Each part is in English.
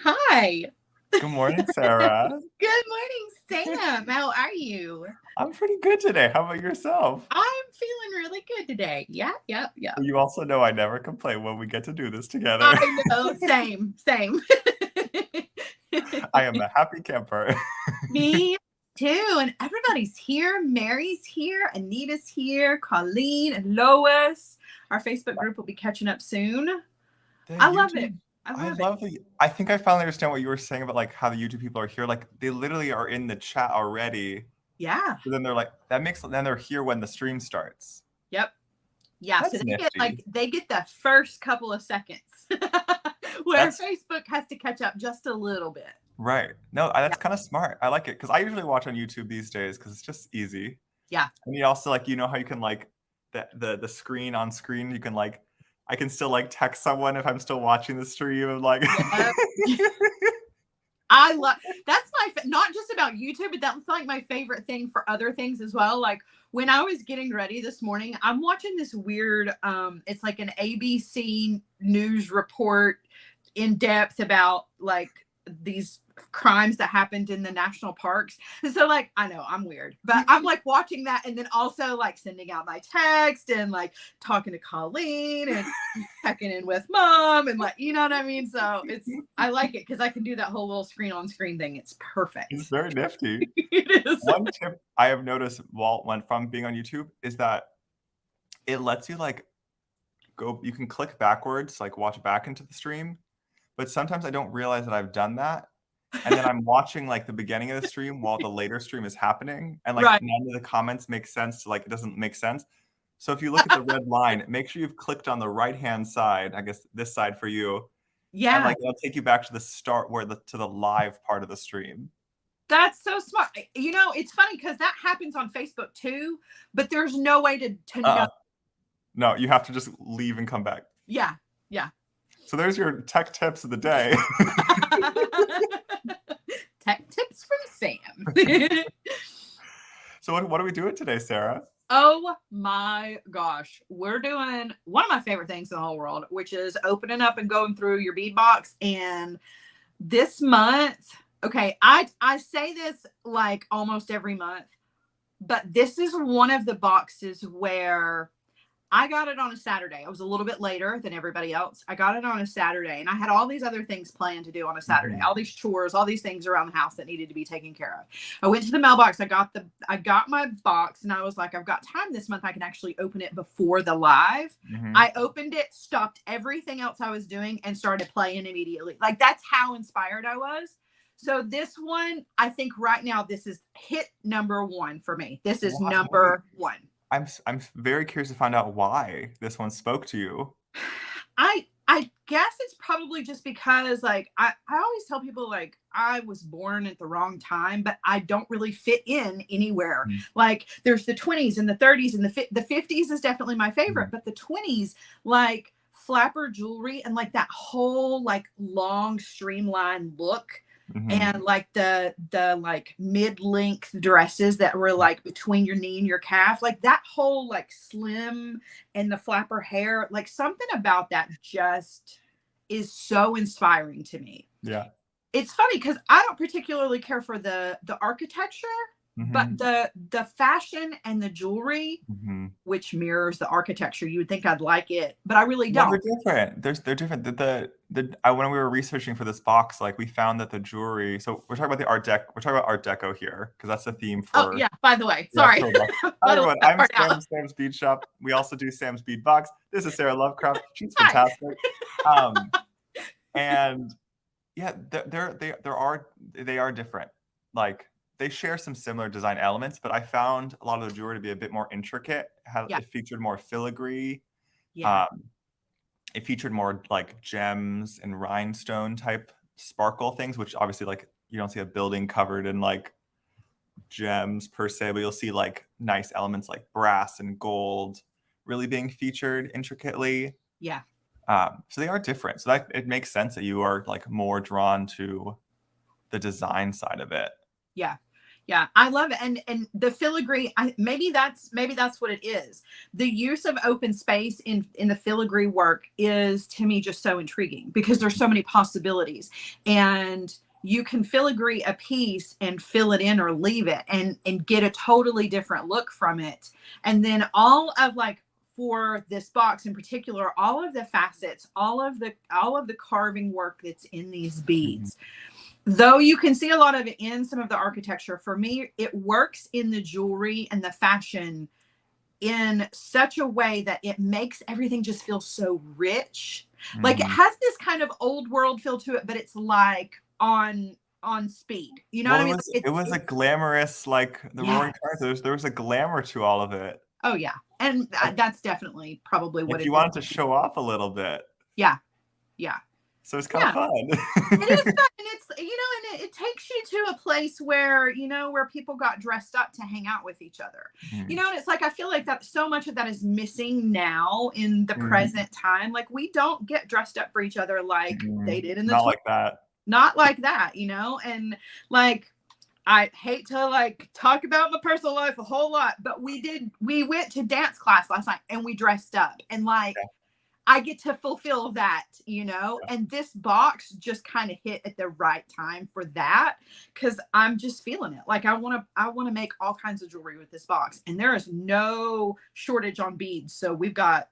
Hi. Good morning, Sarah. Good morning, Sam. How are you? I'm pretty good today. How about yourself? I'm feeling really good today. Yeah, yeah, yeah. You also know I never complain when we get to do this together. I know. Same, same. I am a happy camper. Me too. And everybody's here. Mary's here. Anita's here. Colleen and Lois. Our Facebook group will be catching up soon. The I love it. YouTube, I I love it. love the. I think I finally understand what you were saying about like how the YouTube people are here. Like they literally are in the chat already. Yeah. But then they're like, that makes. Then they're here when the stream starts. Yep. Yeah. So That's they get nifty. they get the first couple of seconds where That's Facebook has to catch up just a little bit. right. No, that's kind of smart. I like it because I usually watch on YouTube these days because it's just easy. Yeah. And you also like, you know how you can like the screen on screen, you can like I can still like text someone if I'm still watching the stream and like Yep. I love that's not just about YouTube, but that's like my favorite thing for other things as well. Like when I was getting ready this morning, I'm watching this weird it's like an ABC news report in depth about like these crimes that happened in the national parks. And so like I know I'm weird, but I'm like watching that and then also like sending out my text and like talking to Colleen and checking in with mom and like you know what I mean? So I like it because I can do that whole little screen on screen thing. It's it's perfect. very nifty. It is. One tip I have noticed when from being on YouTube is that it lets you like you can click backwards, like watch back into the stream, but sometimes I don't realize that I've done that. And then I'm watching like the beginning of the stream while the later stream is happening, and like Right. none of the comments make sense to like it doesn't make sense. So if you look at the red line, make sure you've clicked on the right-hand side, I guess this side for you, and Yeah. like it'll take you back to the start where to the live part of the stream. That's so smart. You know, it's funny because that happens on Facebook too, but there's no way to know. Uh-uh. No, you have to just leave and come back. Yeah. Yeah. So there's your tech tips of the day. Tech tips from Sam. So what are we doing today, Sarah? Oh my gosh. We're doing one of my favorite things in the whole world, which is opening up and going through your bead box. And this month, okay, I say this like almost every month, but this is one of the boxes where I got it on a Saturday. I was a little bit later than everybody else. I got it on a Saturday and I had all these other things planned to do on a Saturday, all these chores, all these things around the house that needed to be taken care of. I went to the mailbox. I got my box and I was like, I've got time this month. I can actually open it before the live. I opened it, stopped everything else I was doing and started playing immediately. Like that's how inspired I was. So this one, I think right now, this is hit number one for me. This is number one. I'm very curious to find out why this one spoke to you. I guess it's probably just because like I always tell people like I was born at the wrong time, but I don't really fit in anywhere. Like there's the 20s and the 30s and the 50s is definitely my favorite, but the 20s, like flapper jewelry and like that whole like long streamlined look. And like the like mid-length dresses that were like between your knee and your calf, like that whole like slim and the flapper hair, like something about that just is so inspiring to me. Yeah. It's funny because I don't particularly care for the architecture, but the fashion and the jewelry, which mirrors the architecture, you would think I'd like it, but I really don't. They're different. They're different. When we were researching for this box, like we found that the jewelry. So we're talking about We're talking about Art Deco here because that's the theme for. Oh yeah. By the way, sorry. Hi everyone. I'm Sam, Sam's Bead Shop. We also do Sam's Bead Box. This is Sara Lovecraft. She's fantastic. And yeah, they are different. Like they share some similar design elements, but I found a lot of the jewelry to be a bit more intricate. It featured more filigree. Yeah. It featured more like gems and rhinestone type sparkle things, which obviously like you don't see a building covered in like gems per se, but you'll see like nice elements like brass and gold really being featured intricately. Yeah. So they are different. So that it makes sense that you are like more drawn to the design side of it. Yeah. Yeah, I love it. And the filigree, maybe that's what it is. The use of open space in the filigree work is, to me, just so intriguing because there's so many possibilities. And you can filigree a piece and fill it in or leave it and get a totally different look from it. And then all of, like, for this box in particular, all of the facets, all of the carving work that's in these beads, though you can see a lot of it in some of the architecture, for me, it works in the jewelry and the fashion in such a way that it makes everything just feel so rich. Like, it has this kind of old world feel to it, but it's like on speed. You know what I mean? It was a glamorous, like the Roaring Twenties. There was a glamour to all of it. Oh yeah, and that's definitely probably what you wanted to show off a little bit. Yeah. So it's kind of fun. It is fun, and it's, you know, and it takes you to a place where, you know, where people got dressed up to hang out with each other. You know, and it's like, I feel like that so much of that is missing now in the present time. Like, we don't get dressed up for each other like they did in the not like that. Not like that, you know, and like, I hate to like talk about my personal life a whole lot, but we went to dance class last night and we dressed up, and like, I get to fulfill that, you know, and this box just kind of hit at the right time for that, because I'm just feeling it. Like, I want to make all kinds of jewelry with this box, and there is no shortage on beads. So we've got,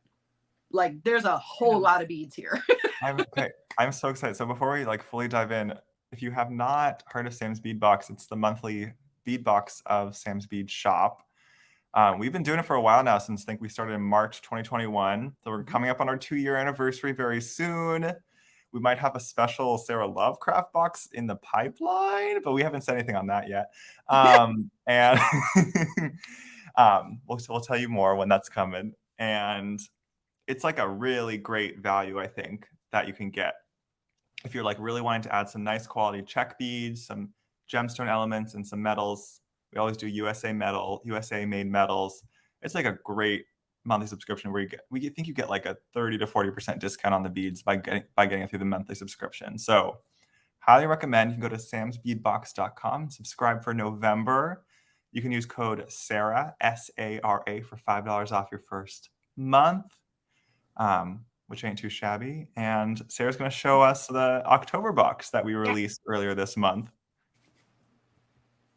like, there's a whole lot of beads here. I'm so excited. So before we like fully dive in, if you have not heard of Sam's Bead Box, it's the monthly bead box of Sam's Bead Shop. We've been doing it for a while now, since I think we started in March 2021. So we're coming up on our 2-year anniversary very soon. We might have a special Sara Lovecraft box in the pipeline, but we haven't said anything on that yet. And we'll tell you more when that's coming. And it's like a really great value, I think, that you can get if you're like really wanting to add some nice quality check beads, some gemstone elements, and some metals. We always do USA made metals. It's like a great monthly subscription where you think you get like a 30 to 40% discount on the beads by getting it through the monthly subscription. So highly recommend. You can go to samsbeadbox.com, subscribe for November. You can use code SARA, SARA, for $5 off your first month, which ain't too shabby. And Sarah's going to show us the October box that we released earlier this month.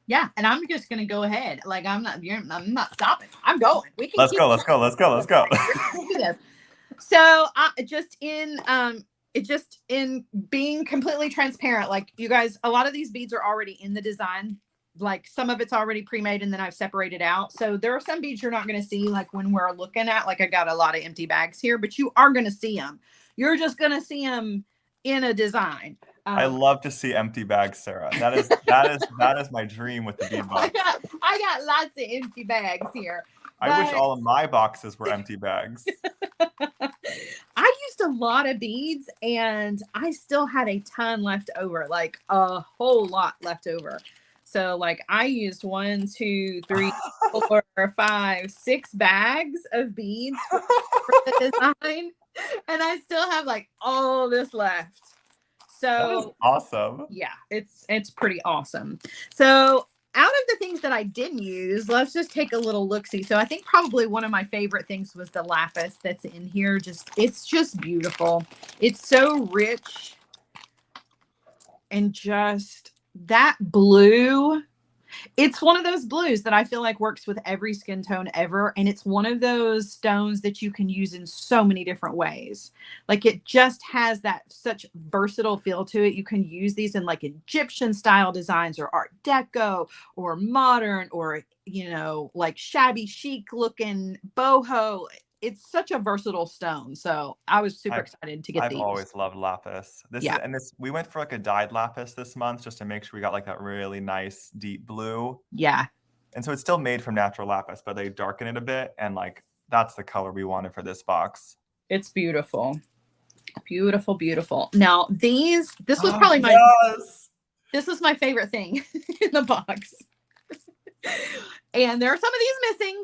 Yeah, and I'm just gonna go ahead. Like, I'm not stopping. I'm going. We can. Let's go. So, just in being completely transparent, like, you guys, a lot of these beads are already in the design. Like, some of it's already pre-made, and then I've separated out. So there are some beads you're not going to see, like, when we're looking at. Like, I got a lot of empty bags here, but you are going to see them. You're just going to see them in a design. I love to see empty bags, Sarah. That is my dream with the bead box. I got lots of empty bags here. I wish all of my boxes were empty bags. I used a lot of beads, and I still had a ton left over, like a whole lot left over. So, like, I used 1, 2, 3, 4, 5, 6 bags of beads for the design, and I still have like all this left. So that is awesome. Yeah, it's pretty awesome. So, out of the things that I didn't use, let's just take a little look-see. So I think probably one of my favorite things was the lapis that's in here. It's just beautiful. It's so rich, and just that blue. It's one of those blues that I feel like works with every skin tone ever. And it's one of those stones that you can use in so many different ways. Like, it just has that such versatile feel to it. You can use these in like Egyptian style designs, or Art Deco, or modern, or, you know, like shabby chic looking boho. It's such a versatile stone. So I was super excited to get these. I've always loved lapis. We went for like a dyed lapis this month just to make sure we got like that really nice deep blue. Yeah. And so it's still made from natural lapis, but they darken it a bit, and like that's the color we wanted for this box. It's beautiful. Beautiful, beautiful. Now this was probably this was my favorite thing in the box. And there are some of these missing,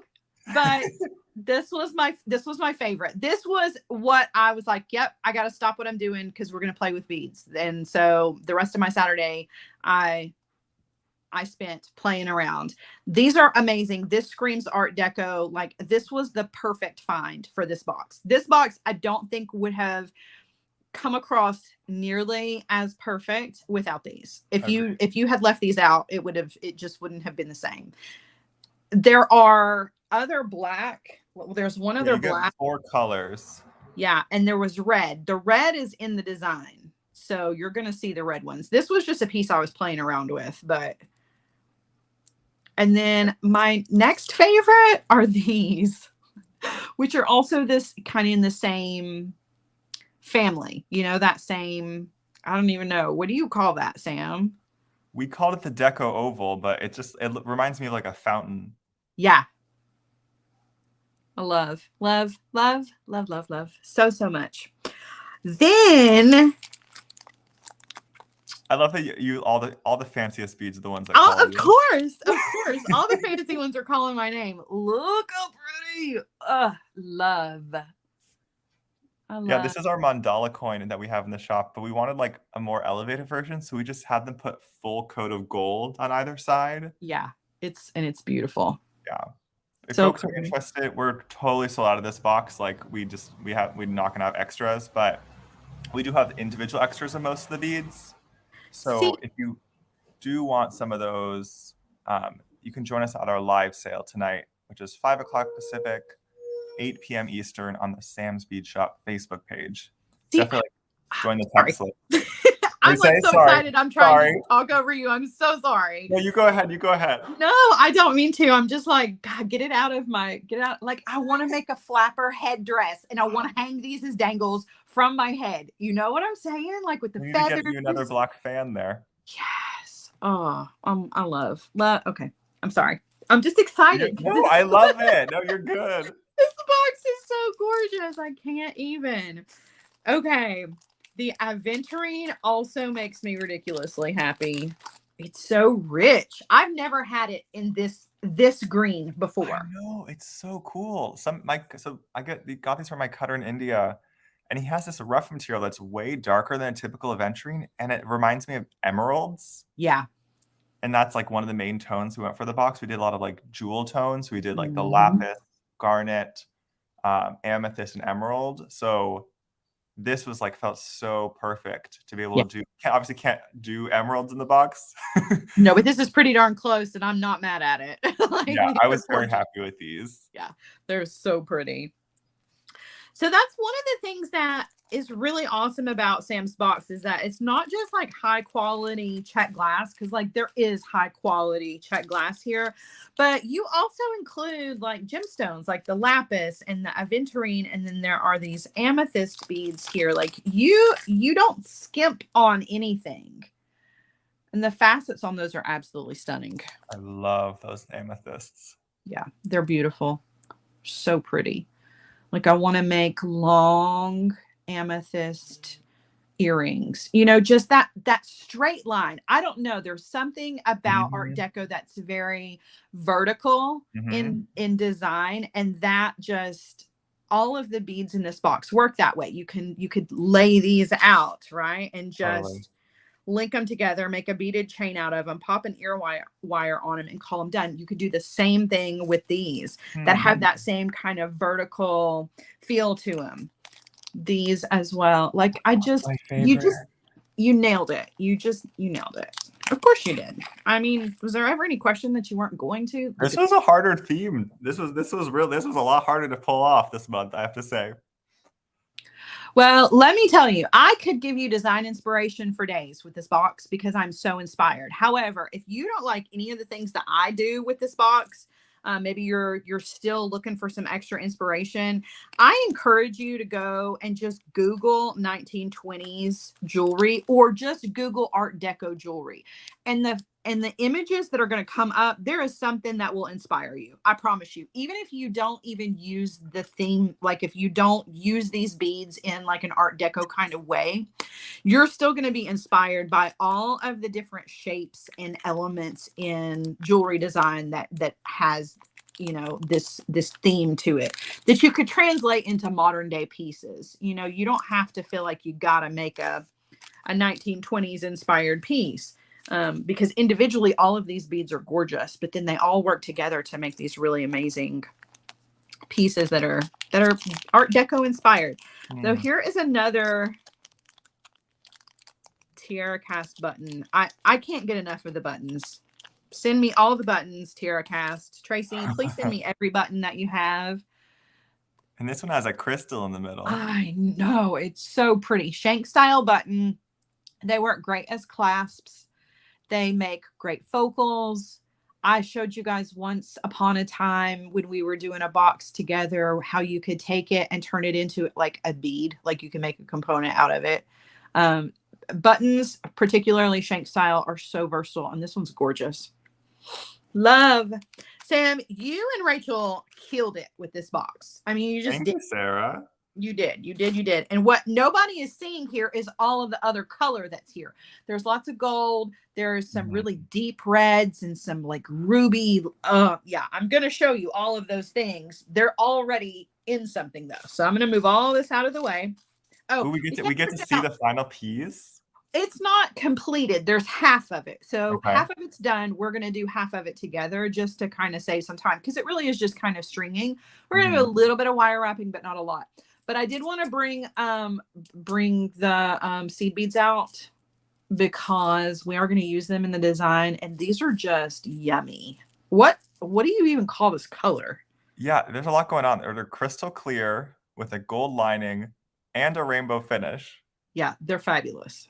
but this was my favorite. This was what I was like, yep, I got to stop what I'm doing because we're going to play with beads. And so the rest of my Saturday, I I spent playing around. These are amazing. This screams Art Deco. Like, this was the perfect find for this box. This box, I don't think would have come across nearly as perfect without these. If you had left these out, it just wouldn't have been the same. There are other black. Well, there's one other black. Get 4 colors. Yeah, and there was red. The red is in the design, so you're gonna see the red ones. This was just a piece I was playing around with, but. And then my next favorite are these, which are also this kind of in the same family. You know, that same. I don't even know. What do you call that, Sam? We called it the Deco oval, but it reminds me of like a fountain. Yeah. I love so much. Then I love that you all the fanciest beads are the ones that of course all the fancy ones are calling my name. Look how pretty. Love. Yeah, this is our mandala coin that we have in the shop, but we wanted like a more elevated version, so we just had them put full coat of gold on either side. Yeah, it's beautiful. Yeah. If folks are interested, we're totally sold out of this box. Like we're not gonna have extras, but we do have individual extras of most of the beads. So if you do want some of those, you can join us at our live sale tonight, which is 5 o'clock Pacific, 8 p.m. Eastern on the Sam's Bead Shop Facebook page. Definitely join the text list. I'm like so excited. I'm trying to talk over you. I'm so sorry. No, you go ahead. No, I don't mean to. I'm just like, God, get it out. Like, I want to make a flapper headdress and I want to hang these as dangles from my head. You know what I'm saying? Like with the feathers. We need to get you another black fan there. Yes. Oh, I love. Okay. I'm sorry. I'm just excited. No, I love it. No, you're good. This box is so gorgeous. I can't even. Okay. The aventurine also makes me ridiculously happy. It's so rich. I've never had it in this green before. I know, it's so cool. I got these from my cutter in India, and he has this rough material that's way darker than a typical aventurine, and it reminds me of emeralds. Yeah. And that's like one of the main tones we went for the box. We did a lot of like jewel tones. We did like the lapis, garnet, amethyst, and emerald. So this was like felt so perfect to be able to do. Obviously can't do emeralds in the box. No, but this is pretty darn close, and I'm not mad at it. I was very happy with these. Yeah, they're so pretty. So that's one of the things that is really awesome about Sam's box is that it's not just like high quality check glass, because like there is high quality check glass here, but you also include like gemstones like the lapis and the aventurine, and then there are these amethyst beads here. Like you don't skimp on anything, and the facets on those are absolutely stunning. I love those amethysts. Yeah, they're beautiful. So pretty. Like I want to make long amethyst earrings, you know, just that straight line. I don't know, there's something about Art Deco that's very vertical in design, and that just all of the beads in this box work that way. You could lay these out, right, and just link them together, make a beaded chain out of them, pop an ear wire on them, and call them done. You could do the same thing with these that have that same kind of vertical feel to them. These as well. Like you nailed it. You nailed it. Of course you did. I mean, was there ever any question that you weren't going to? This was a harder theme. This was a lot harder to pull off this month, I have to say. Well, let me tell you, I could give you design inspiration for days with this box because I'm so inspired. However, if you don't like any of the things that I do with this box, maybe you're still looking for some extra inspiration, I encourage you to go and just Google 1920s jewelry, or just Google Art Deco jewelry. And the images that are going to come up, there is something that will inspire you. I promise you. Even if you don't even use the theme, like if you don't use these beads in like an Art Deco kind of way, you're still going to be inspired by all of the different shapes and elements in jewelry design that has, you know, this theme to it that you could translate into modern day pieces. You know, you don't have to feel like you got to make a 1920s inspired piece. because individually all of these beads are gorgeous, but then they all work together to make these really amazing pieces that are Art Deco inspired. So here is another Tiara Cast button. I can't get enough of the buttons. Send me all the buttons, Tiara Cast. Tracy, please send me every button that you have. And this one has a crystal in the middle. I know, it's so pretty. Shank style button. They work great as clasps. They make great focals. I showed you guys once upon a time when we were doing a box together how you could take it and turn it into like a bead, like you can make a component out of it. Buttons, particularly shank style, are so versatile, and this one's gorgeous. Love. Sam, you and Rachel killed it with this box. I mean, you just Thank did. you, Sarah. You did. And what nobody is seeing here is all of the other color that's here. There's lots of gold. There's some really deep reds and some like ruby. Yeah, I'm going to show you all of those things. They're already in something though. So I'm going to move all this out of the way. Oh, we get to see the final piece. It's not completed. There's half of it. So Okay. half of it's done. We're going to do half of it together just to kind of save some time because it really is just kind of stringing. We're going to do a little bit of wire wrapping, but not a lot. But I did want to bring the seed beads out because we are going to use them in the design, and these are just yummy. What do you even call this color? Yeah, there's a lot going on. They're crystal clear with a gold lining and a rainbow finish. Yeah, they're fabulous.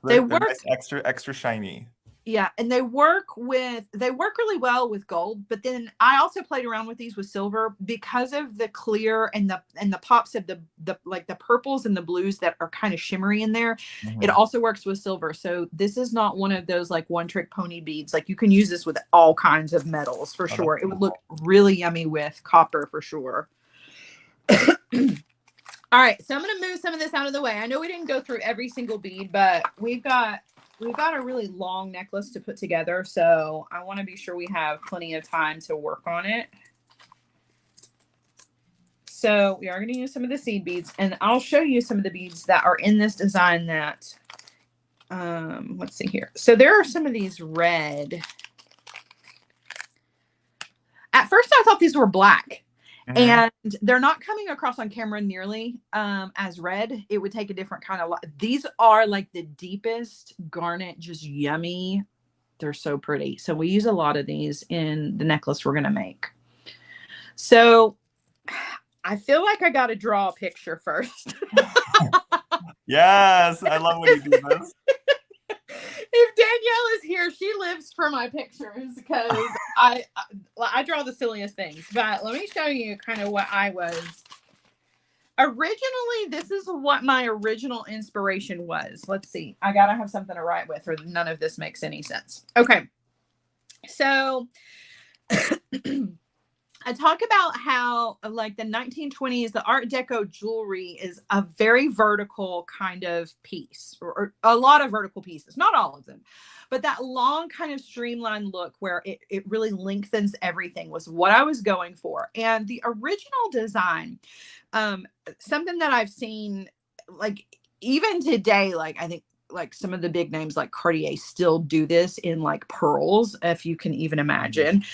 They're nice, extra shiny. Yeah, and they work really well with gold, but then I also played around with these with silver because of the clear and the pops of the like the purples and the blues that are kind of shimmery in there. It also works with silver. So this is not one of those like one trick pony beads. Like you can use this with all kinds of metals for sure. It would look really yummy with copper for sure. All right, so I'm going to move some of this out of the way. I know we didn't go through every single bead, but we've got a really long necklace to put together, so I want to be sure we have plenty of time to work on it. So we are going to use some of the seed beads, and I'll show you some of the beads that are in this design that, let's see here. So there are some of these red. At first I thought these were black. And they're not coming across on camera nearly as red. It would take a different kind of light. These are like the deepest garnet, just yummy. They're so pretty. So we use a lot of these in the necklace we're going to make. So I feel like I got to draw a picture first. Yes, I love when you do this. If Danielle is here, she lives for my pictures because I draw the silliest things. But let me show you kind of what I was. Originally, this is what my original inspiration was. Let's see. I got to have something to write with or none of this makes any sense. Okay. So I talk about how like the 1920s, the Art Deco jewelry is a very vertical kind of piece or a lot of vertical pieces, not all of them, but that long kind of streamlined look where it really lengthens everything was what I was going for. And the original design, something that I've seen like even today, like I think like some of the big names like Cartier still do this in like pearls, if you can even imagine.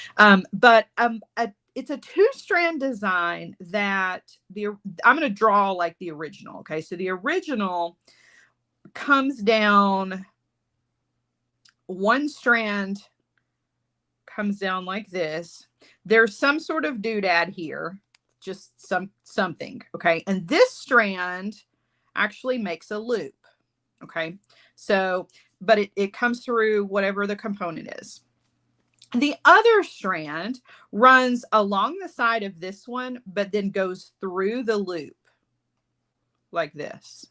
It's a 2-strand design that I'm going to draw like the original. Okay. So the original comes down, one strand comes down like this. There's some sort of doodad here, just something. Okay. And this strand actually makes a loop. Okay. So, but it comes through whatever the component is. The other strand runs along the side of this one, but then goes through the loop like this.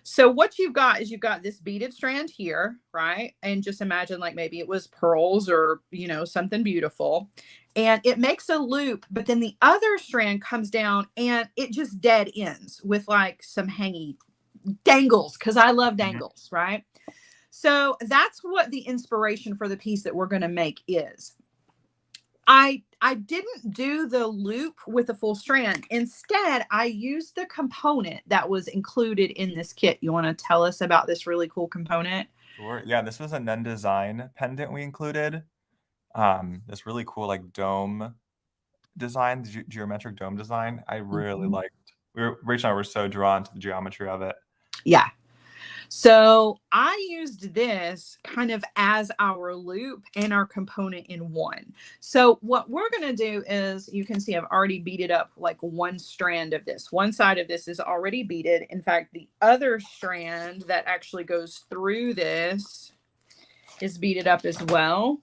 So what you've got is you've got this beaded strand here, right? And just imagine like maybe it was pearls or, you know, something beautiful. And it makes a loop, but then the other strand comes down and it just dead ends with like some hangy dangles, because I love dangles, right? So that's what the inspiration for the piece that we're going to make is. I didn't do the loop with a full strand. Instead, I used the component that was included in this kit. You want to tell us about this really cool component? Sure. Yeah, this was a Nun Design pendant we included. This really cool like dome design, the geometric dome design. I really liked. Rachel and I were so drawn to the geometry of it. Yeah. So I used this kind of as our loop and our component in one. So what we're going to do is, you can see I've already beaded up like one strand of this. One side of this is already beaded. In fact, the other strand that actually goes through this is beaded up as well.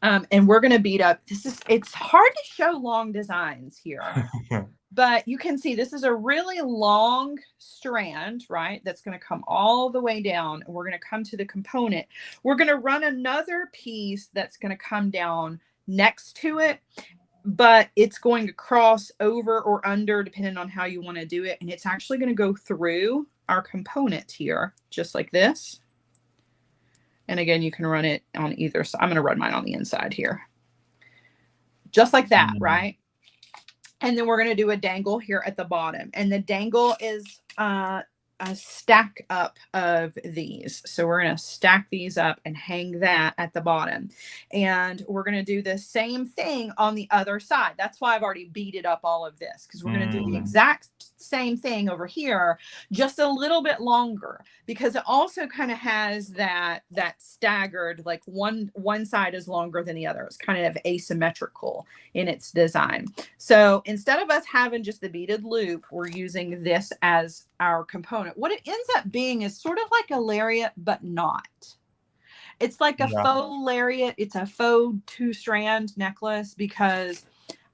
And we're going to bead up. It's hard to show long designs here. But you can see this is a really long strand, right? That's going to come all the way down. And we're going to come to the component. We're going to run another piece that's going to come down next to it, but it's going to cross over or under, depending on how you want to do it. And it's actually going to go through our component here, just like this. And again, you can run it on either side. I'm going to run mine on the inside here. Just like that, right? And then we're going to do a dangle here at the bottom. And the dangle is a stack up of these. So we're going to stack these up and hang that at the bottom. And we're going to do the same thing on the other side. That's why I've already beaded up all of this, because we're going to do the exact same thing over here, just a little bit longer, because it also kind of has that staggered, like one side is longer than the other. It's kind of asymmetrical in its design. So instead of us having just the beaded loop, we're using this as our component. What it ends up being is sort of like a lariat, but not. It's like a faux lariat. It's a faux 2-strand necklace, because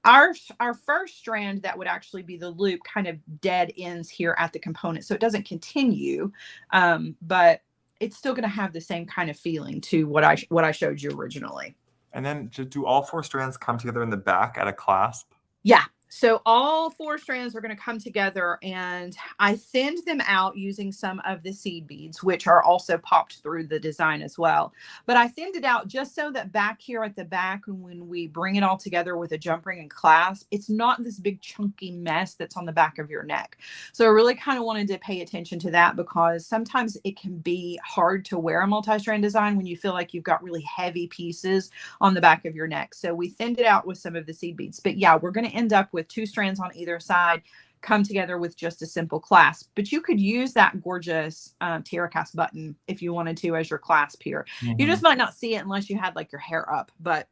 our first strand that would actually be the loop kind of dead ends here at the component. So it doesn't continue, but it's still going to have the same kind of feeling to what I showed you originally. And then do all 4 strands come together in the back at a clasp? Yeah. So all 4 strands are going to come together, and I thinned them out using some of the seed beads, which are also popped through the design as well. But I thinned it out just so that back here at the back, when we bring it all together with a jump ring and clasp, it's not this big chunky mess that's on the back of your neck. So I really kind of wanted to pay attention to that, because sometimes it can be hard to wear a multi-strand design when you feel like you've got really heavy pieces on the back of your neck. So we thinned it out with some of the seed beads. But yeah, we're going to end up with 2 strands on either side, come together with just a simple clasp. But you could use that gorgeous tiara cast button if you wanted to as your clasp here. You just might not see it unless you had like your hair up. But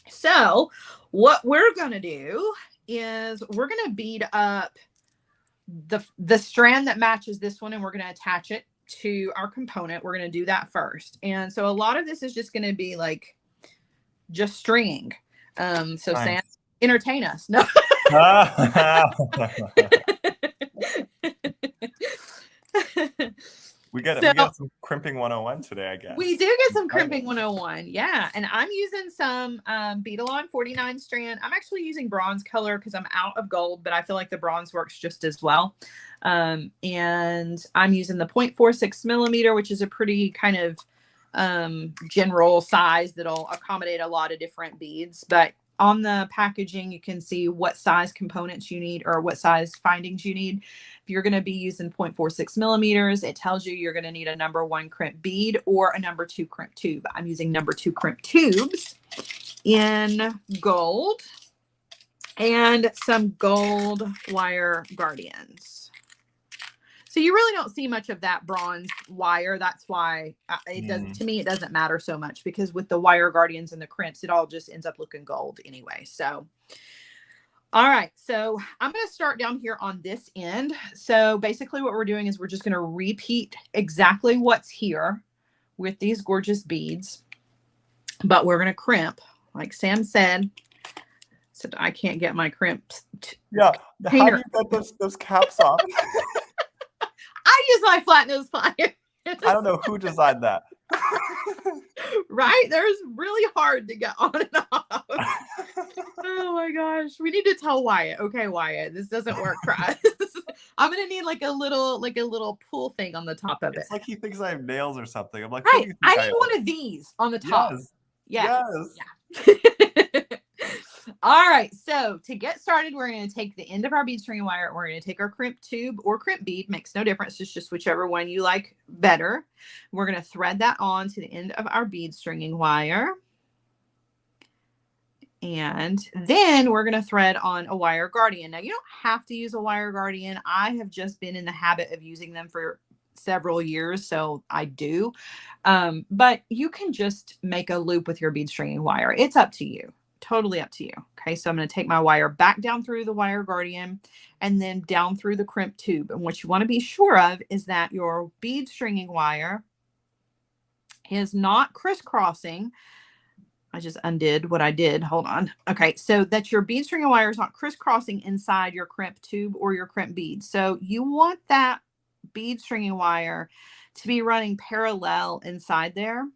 so what we're going to do is we're going to bead up the strand that matches this one, and we're going to attach it to our component. We're going to do that first. And so a lot of this is just going to be like just stringing. So nice. Sam, entertain us. No. We get some crimping 101 today, I guess. We do get some crimping 101. Yeah. And I'm using some Beadalon 49 strand. I'm actually using bronze color because I'm out of gold, but I feel like the bronze works just as well. And I'm using the 0.46 millimeter, which is a pretty kind of general size that'll accommodate a lot of different beads. But on the packaging, you can see what size components you need or what size findings you need. If you're going to be using 0.46 millimeters, it tells you you're going to need a number 1 crimp bead or a number 2 crimp tube. I'm using number 2 crimp tubes in gold and some gold wire guardians. So you really don't see much of that bronze wire. That's why it doesn't, to me, it doesn't matter so much, because with the wire guardians and the crimps, it all just ends up looking gold anyway. So, all right. So I'm going to start down here on this end. So basically what we're doing is we're just going to repeat exactly what's here with these gorgeous beads, but we're going to crimp, like Sam said. So I can't get my crimps. Yeah. How do you get those caps off? I use my flat nose pliers. I don't know who designed that. Right? There's really hard to get on and off. Oh my gosh. We need to tell Wyatt. Okay, Wyatt, this doesn't work for us. I'm gonna need like a little pull thing on the top of it. It's like he thinks I have nails or something. I'm like, right. I need one of these on the top. Yes. Yeah. All right. So to get started, we're going to take the end of our bead string wire. We're going to take our crimp tube or crimp bead. Makes no difference. It's just whichever one you like better. We're going to thread that on to the end of our bead stringing wire. And then we're going to thread on a wire guardian. Now, you don't have to use a wire guardian. I have just been in the habit of using them for several years, so I do. But you can just make a loop with your bead stringing wire. It's up to you. Totally up to you. Okay, so I'm going to take my wire back down through the wire guardian and then down through the crimp tube. And what you want to be sure of is that your bead stringing wire is not crisscrossing. I just undid what I did. Hold on. Okay, so that your bead string wire is not crisscrossing inside your crimp tube or your crimp bead. So you want that bead stringing wire to be running parallel inside there.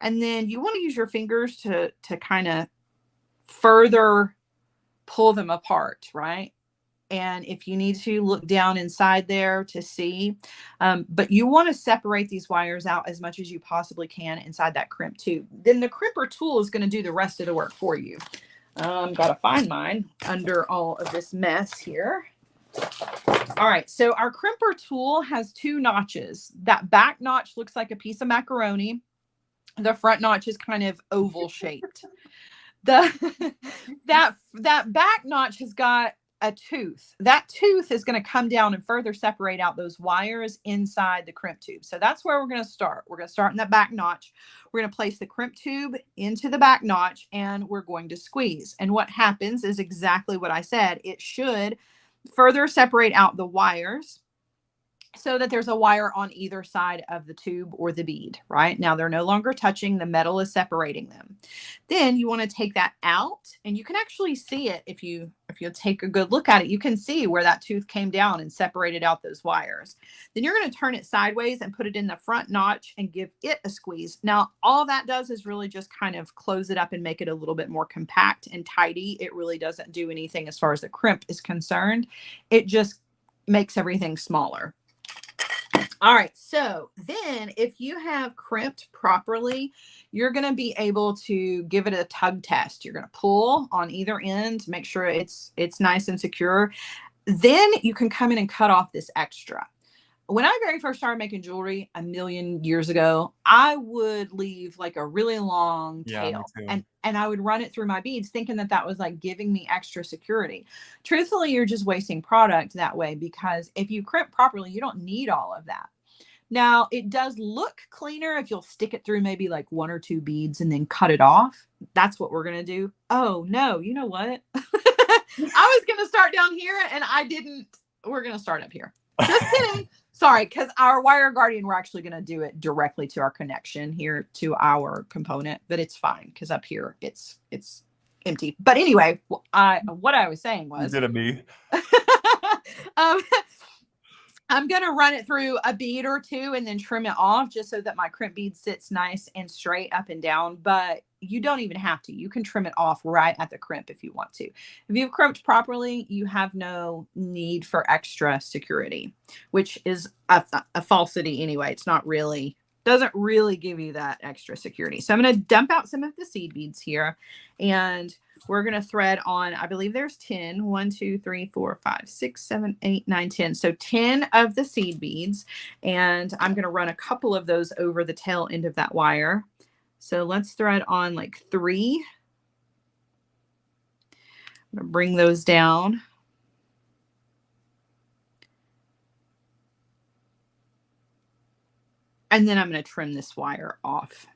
And then you want to use your fingers to kind of further pull them apart, right? And if you need to, look down inside there to see. But you want to separate these wires out as much as you possibly can inside that crimp tube. Then the crimper tool is going to do the rest of the work for you. Got to find mine under all of this mess here. All right, so our crimper tool has 2 notches. That back notch looks like a piece of macaroni. The front notch is kind of oval shaped. That back notch has got a tooth. That tooth is going to come down and further separate out those wires inside the crimp tube. So that's where we're going to start. We're going to start in that back notch. We're going to place the crimp tube into the back notch and we're going to squeeze. And what happens is exactly what I said. It should further separate out the wires so that there's a wire on either side of the tube or the bead, right? Now they're no longer touching, the metal is separating them. Then you want to take that out and you can actually see it if you take a good look at it, you can see where that tooth came down and separated out those wires. Then you're going to turn it sideways and put it in the front notch and give it a squeeze. Now, all that does is really just kind of close it up and make it a little bit more compact and tidy. It really doesn't do anything as far as the crimp is concerned. It just makes everything smaller. All right, so then if you have crimped properly, you're going to be able to give it a tug test. You're going to pull on either end to make sure it's nice and secure. Then you can come in and cut off this extra. When I very first started making jewelry a million years ago, I would leave like a really long tail and I would run it through my beads thinking that that was like giving me extra security. Truthfully, you're just wasting product that way because if you crimp properly, you don't need all of that. Now, it does look cleaner if you'll stick it through maybe like 1 or 2 beads and then cut it off. That's what we're going to do. Oh, no, you know what? I was going to start down here and I didn't. We're going to start up here. Just kidding. Sorry, because our wire guardian, we're actually going to do it directly to our connection here to our component, but it's fine because up here it's empty. But anyway, what I was saying was, you did a me. I'm going to run it through a bead or 2 and then trim it off just so that my crimp bead sits nice and straight up and down. But you don't even have to. You can trim it off right at the crimp if you want to. If you've crimped properly, you have no need for extra security, which is a falsity anyway. It's not really, doesn't really give you that extra security. So I'm going to dump out some of the seed beads here and we're going to thread on, I believe there's 10, 1, 2, 3, 4, 5, 6, 7, 8, 9, 10. So 10 of the seed beads. And I'm going to run a couple of those over the tail end of that wire. So let's thread on like 3. I'm going to bring those down. And then I'm going to trim this wire off.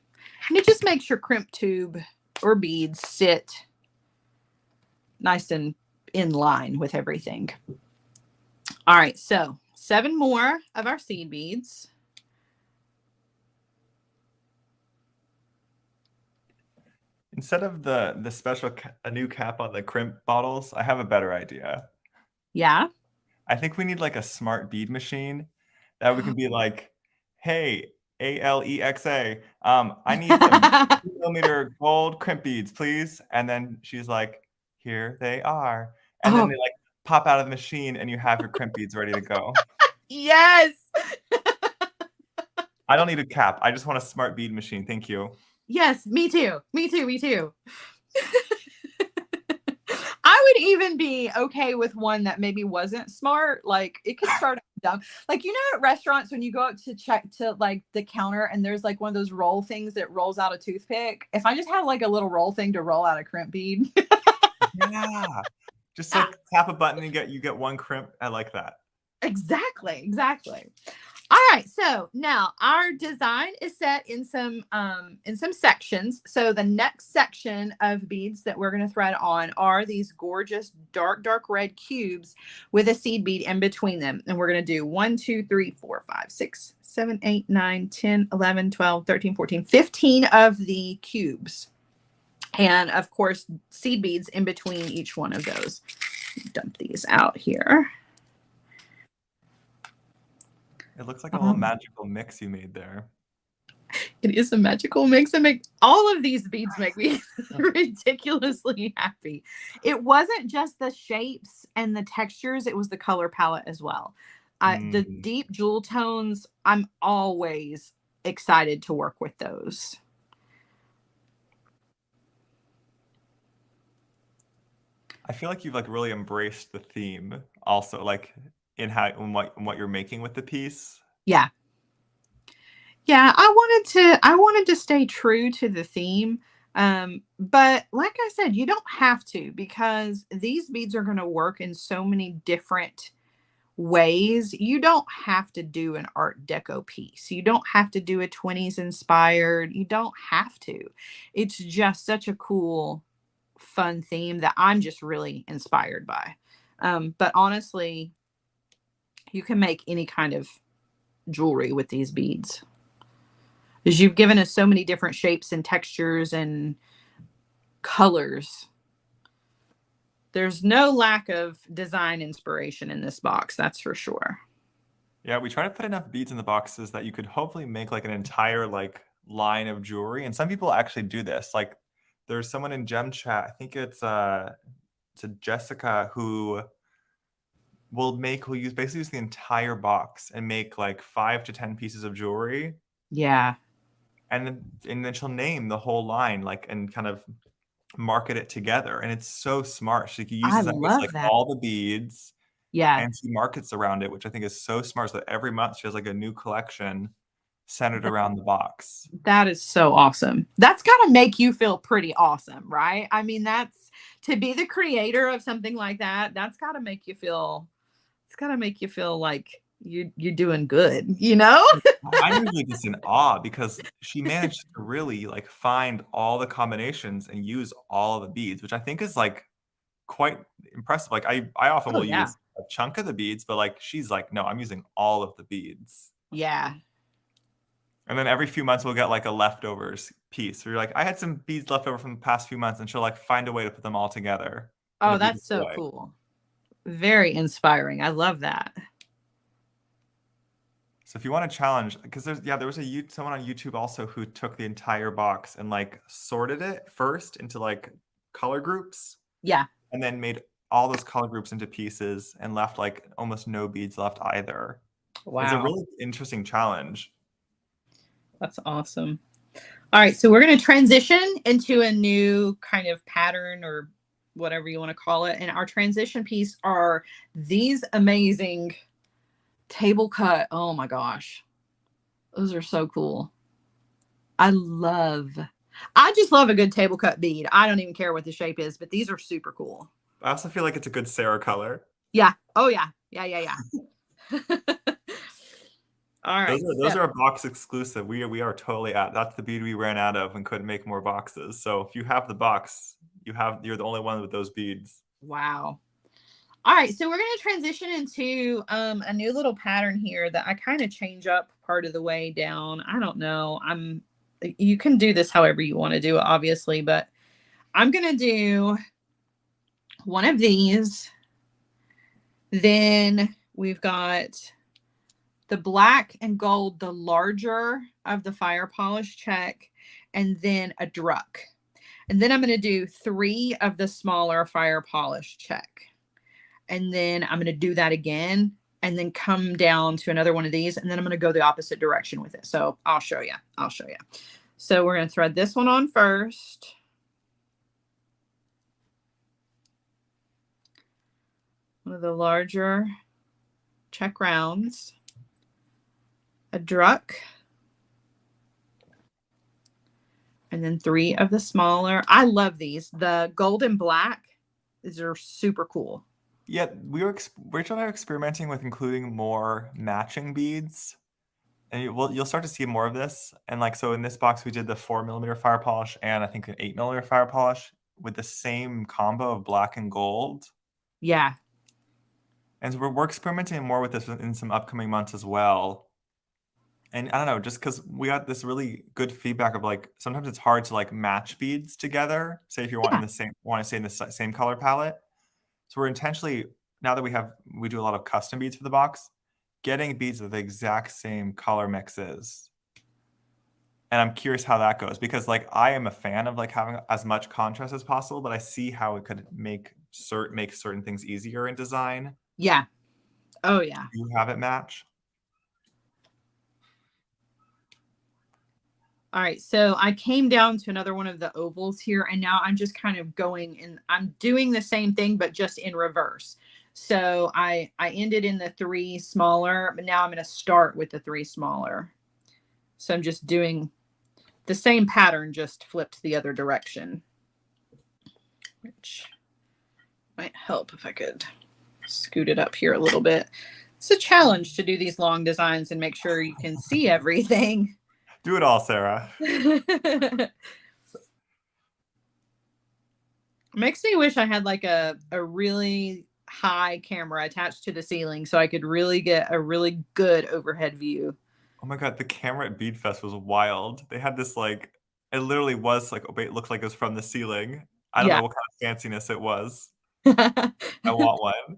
And it just makes your crimp tube or beads sit nice and in line with everything. All right, so 7 more of our seed beads. Instead of the special a new cap on the crimp bottles, I have a better idea. Yeah. I think we need like a smart bead machine that we can be like, hey, Alexa, I need some 2mm gold crimp beads, please. And then she's like, here they are. And then they like pop out of the machine and you have your crimp beads ready to go. Yes. I don't need a cap. I just want a smart bead machine. Thank you. Yes, me too. Me too. Me too. even be okay with one that maybe wasn't smart. Like it could start dumb. Like, you know, at restaurants when you go up to check to like the counter and there's like one of those roll things that rolls out a toothpick. If I just had like a little roll thing to roll out a crimp bead. Yeah. Just like tap a button and you get one crimp. I like that. Exactly. All right, so now our design is set in some sections. So the next section of beads that we're going to thread on are these gorgeous dark red cubes with a seed bead in between them. And we're going to do 1, 2, 3, 4, 5, 6, 7, 8, 9, 10, 11, 12, 13, 14, 15 of the cubes. And of course, seed beads in between each one of those. Dump these out here. It looks like a little magical mix you made there. It is a magical mix. And all of these beads make me ridiculously happy. It wasn't just the shapes and the textures, it was the color palette as well. The deep jewel tones, I'm always excited to work with those. I feel like you've like really embraced the theme also, like in what you're making with the piece. Yeah. I wanted to stay true to the theme. But like I said, you don't have to, because these beads are going to work in so many different ways. You don't have to do an Art Deco piece. You don't have to do a 20s inspired. You don't have to. It's just such a cool, fun theme that I'm just really inspired by. But honestly, you can make any kind of jewelry with these beads, because you've given us so many different shapes and textures and colors. There's no lack of design inspiration in this box, that's for sure. Yeah, we try to put enough beads in the boxes that you could hopefully make like an entire like line of jewelry. And some people actually do this. Like there's someone in Gem Chat, I think it's Jessica, who will basically use the entire box and make like 5 to 10 pieces of jewelry. Yeah. And then she'll name the whole line, like, and kind of market it together. And it's so smart. She uses like all the beads. Yeah. And she markets around it, which I think is so smart. So that every month she has like a new collection centered around the box. That is so awesome. That's got to make you feel pretty awesome, right? I mean, that's to be the creator of something like that. That's got to make you feel. It's got to make you feel like you're doing good, you know? I'm usually just in awe because she managed to really like find all the combinations and use all of the beads, which I think is like quite impressive. Like I often will use a chunk of the beads, but like she's like, no, I'm using all of the beads. Yeah. And then every few months we'll get like a leftovers piece. Where you're like, I had some beads left over from the past few months, and she'll like find a way to put them all together. Oh, that's so cool. Very inspiring. I love that. So if you want to challenge, because there was someone on YouTube also who took the entire box and like sorted it first into like color groups. Yeah. And then made all those color groups into pieces and left like almost no beads left either. Wow. It's a really interesting challenge. That's awesome. All right, so we're going to transition into a new kind of pattern or whatever you want to call it. And our transition piece are these amazing table cut. Oh my gosh. Those are so cool. I just love a good table cut bead. I don't even care what the shape is, but these are super cool. I also feel like it's a good Sara color. Yeah. Oh yeah. Yeah. All right. Those are a box exclusive. We are totally that's the bead we ran out of and couldn't make more boxes. So if you have the box, you're the only one with those beads. Wow. All right, so we're going to transition into a new little pattern here that I kind of change up part of the way down. I don't know. You can do this however you want to do it, obviously, but I'm going to do one of these. Then we've got the black and gold, the larger of the fire polish check, and then a druck. And then I'm going to do 3 of the smaller fire polish check. And then I'm going to do that again and then come down to another one of these. And then I'm going to go the opposite direction with it. So I'll show you. So we're going to thread this one on first. one of the larger check rounds, a druck, and then 3 of the smaller. I love these. The gold and black, these are super cool. Yeah, Rachel and I are experimenting with including more matching beads. And you'll start to see more of this. And like, so in this box, we did the 4mm fire polish and I think an 8mm fire polish with the same combo of black and gold. Yeah. And so we're experimenting more with this in some upcoming months as well. And I don't know, just because we got this really good feedback of like, sometimes it's hard to like match beads together. Say if you're wanting Yeah. want to stay in the same color palette. So we're intentionally, now that we do a lot of custom beads for the box, getting beads with the exact same color mixes. And I'm curious how that goes because like I am a fan of like having as much contrast as possible, but I see how it could make certain things easier in design. Yeah. Oh yeah. You have it match. All right, so I came down to another one of the ovals here, and now I'm just kind of going and I'm doing the same thing, but just in reverse. So I ended in the 3 smaller, but now I'm going to start with the 3 smaller. So I'm just doing the same pattern, just flipped the other direction, which might help if I could scoot it up here a little bit. It's a challenge to do these long designs and make sure you can see everything. Do it all, Sarah. Makes me wish I had like a really high camera attached to the ceiling so I could really get a really good overhead view. Oh my God, the camera at Bead Fest was wild. They had this like, it literally was like, it looked like it was from the ceiling. I don't know what kind of fanciness it was. I want one.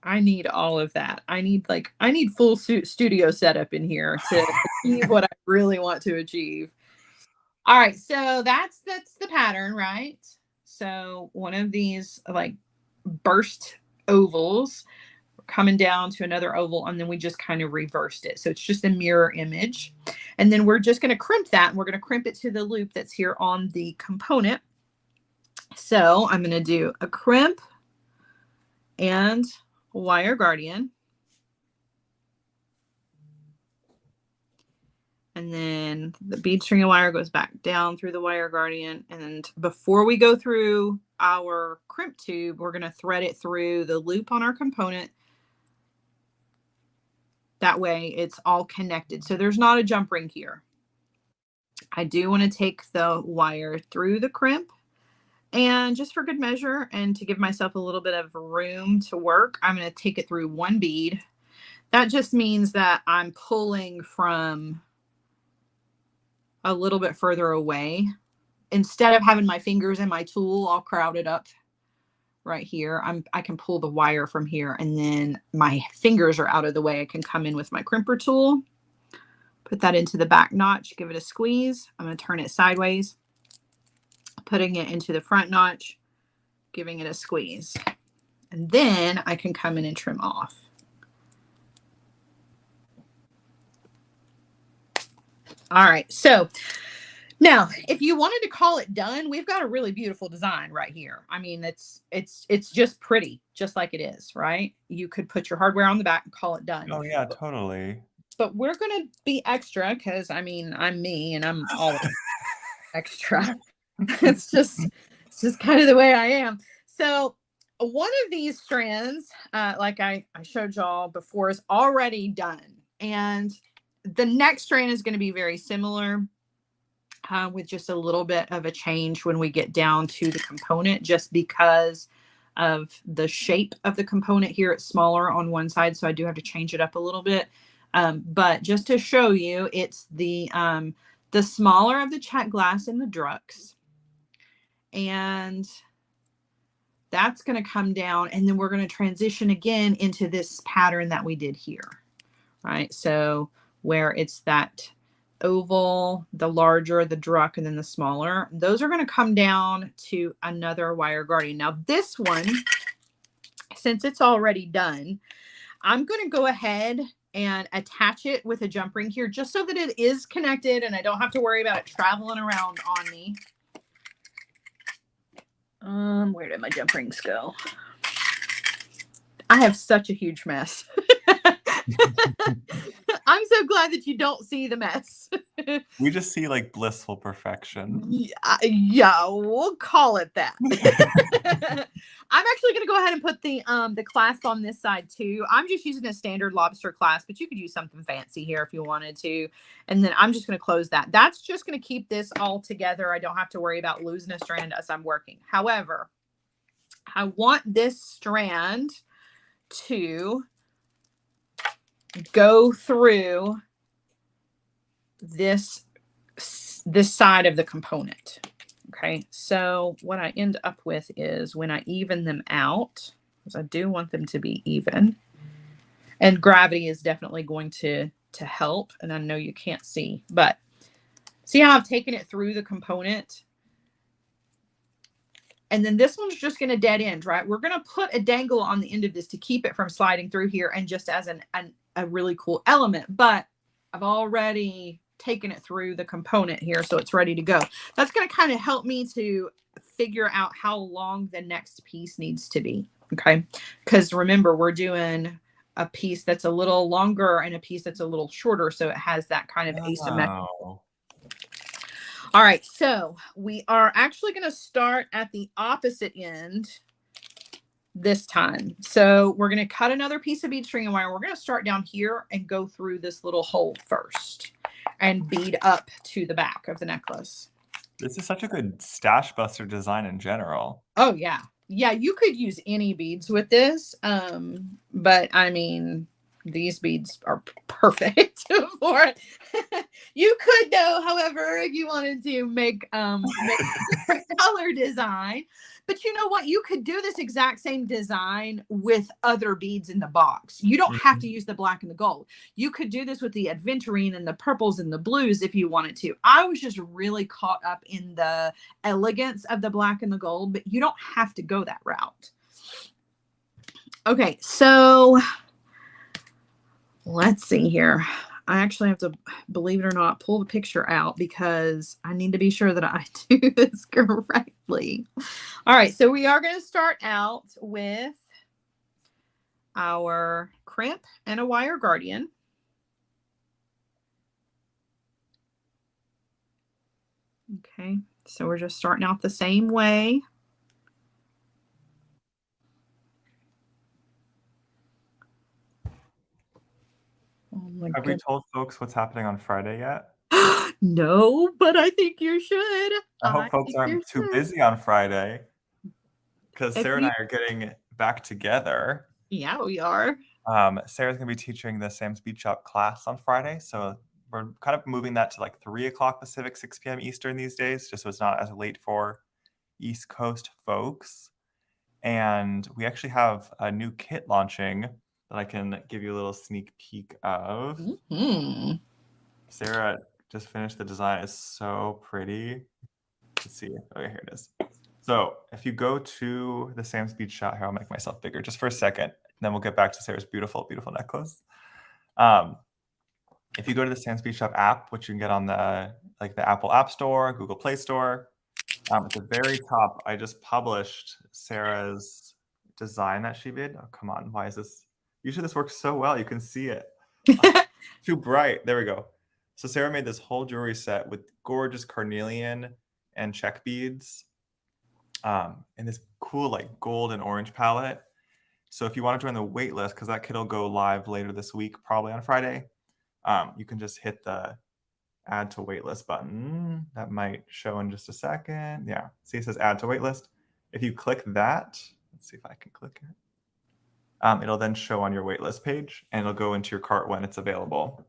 I need all of that. I need full studio setup in here to achieve what I really want to achieve. All right, so that's the pattern, right? So one of these like burst ovals coming down to another oval, and then we just kind of reversed it. So it's just a mirror image. And then we're just going to crimp that, and we're going to crimp it to the loop that's here on the component. So I'm going to do a crimp and wire guardian. And then the bead string and wire goes back down through the wire guardian. And before we go through our crimp tube, we're going to thread it through the loop on our component. That way it's all connected. So there's not a jump ring here. I do want to take the wire through the crimp. And just for good measure and to give myself a little bit of room to work, I'm going to take it through 1 bead. That just means that I'm pulling from a little bit further away. Instead of having my fingers and my tool all crowded up right here, I can pull the wire from here, and then my fingers are out of the way. I can come in with my crimper tool, put that into the back notch, give it a squeeze. I'm going to turn it sideways, putting it into the front notch, giving it a squeeze. And then I can come in and trim off. All right, so now if you wanted to call it done, we've got a really beautiful design right here. I mean, it's just pretty, just like it is, right? You could put your hardware on the back and call it done. Oh yeah, totally. But we're going to be extra because I mean, I'm me and I'm always extra. It's just kind of the way I am. So one of these strands, like I showed y'all before, is already done. And the next strand is going to be very similar with just a little bit of a change when we get down to the component, just because of the shape of the component here. It's smaller on one side, so I do have to change it up a little bit. But just to show you, it's the smaller of the check glass in the drucks. And that's going to come down, and then we're going to transition again into this pattern that we did here, right? So where it's that oval, the larger, the druck, and then the smaller, those are going to come down to another wire guardian. Now this one, since it's already done, I'm going to go ahead and attach it with a jump ring here, just so that it is connected and I don't have to worry about it traveling around on me. Where did my jump rings go? I have such a huge mess. I'm so glad that you don't see the mess. We just see like blissful perfection. Yeah, we'll call it that. I'm actually going to go ahead and put the clasp on this side too. I'm just using a standard lobster clasp, but you could use something fancy here if you wanted to. And then I'm just going to close that. That's just going to keep this all together. I don't have to worry about losing a strand as I'm working. However, I want this strand to go through this side of the component. Okay, so what I end up with is when I even them out, because I do want them to be even, and gravity is definitely going to help. And I know you can't see, but see how I've taken it through the component. And then this one's just going to dead end, right? We're going to put a dangle on the end of this to keep it from sliding through here and just as a really cool element. But I've already taken it through the component here, so it's ready to go. That's going to kind of help me to figure out how long the next piece needs to be. Okay. Because remember, we're doing a piece that's a little longer and a piece that's a little shorter. So it has that kind of asymmetrical. All right, so we are actually going to start at the opposite end this time. So we're going to cut another piece of bead string and wire. We're going to start down here and go through this little hole first and bead up to the back of the necklace. This is such a good stash buster design in general. Oh, yeah. Yeah, you could use any beads with this, but I mean, these beads are perfect for it. You could, though, however, if you wanted to make color design. But you know what? You could do this exact same design with other beads in the box. You don't have to use the black and the gold. You could do this with the aventurine and the purples and the blues if you wanted to. I was just really caught up in the elegance of the black and the gold, but you don't have to go that route. Okay, so let's see here. I actually have to, believe it or not, pull the picture out because I need to be sure that I do this correctly. All right, so we are going to start out with our crimp and a wire guardian. Okay, so we're just starting out the same way. Oh, have we told folks what's happening on Friday yet? No, but I think you should. I hope folks aren't too busy on Friday because Sarah and I are getting back together. Yeah, we are. Sarah's going to be teaching the Sam's Bead Shop class on Friday. So we're kind of moving that to like 3 o'clock Pacific, 6 p.m. Eastern these days, just so it's not as late for East Coast folks. And we actually have a new kit launching that I can give you a little sneak peek of. Sarah just finished the design. It's so pretty. Let's see. Okay, here it is. So if you go to the Sam's Bead Shop, here, I'll make myself bigger just for a second, and then we'll get back to Sarah's beautiful, beautiful necklace. If you go to the Sam's Bead Shop app, which you can get on the Apple App Store, Google Play Store, at the very top, I just published Sarah's design that she did. Oh, come on. Why is this? Usually this works so well. You can see it. Too bright. There we go. So Sarah made this whole jewelry set with gorgeous carnelian and check beads and this cool like gold and orange palette. So if you want to join the wait list, because that kit will go live later this week, probably on Friday, you can just hit the add to waitlist button. That might show in just a second. Yeah, see it says add to waitlist. If you click that, let's see if I can click it. It'll then show on your waitlist page and it'll go into your cart when it's available.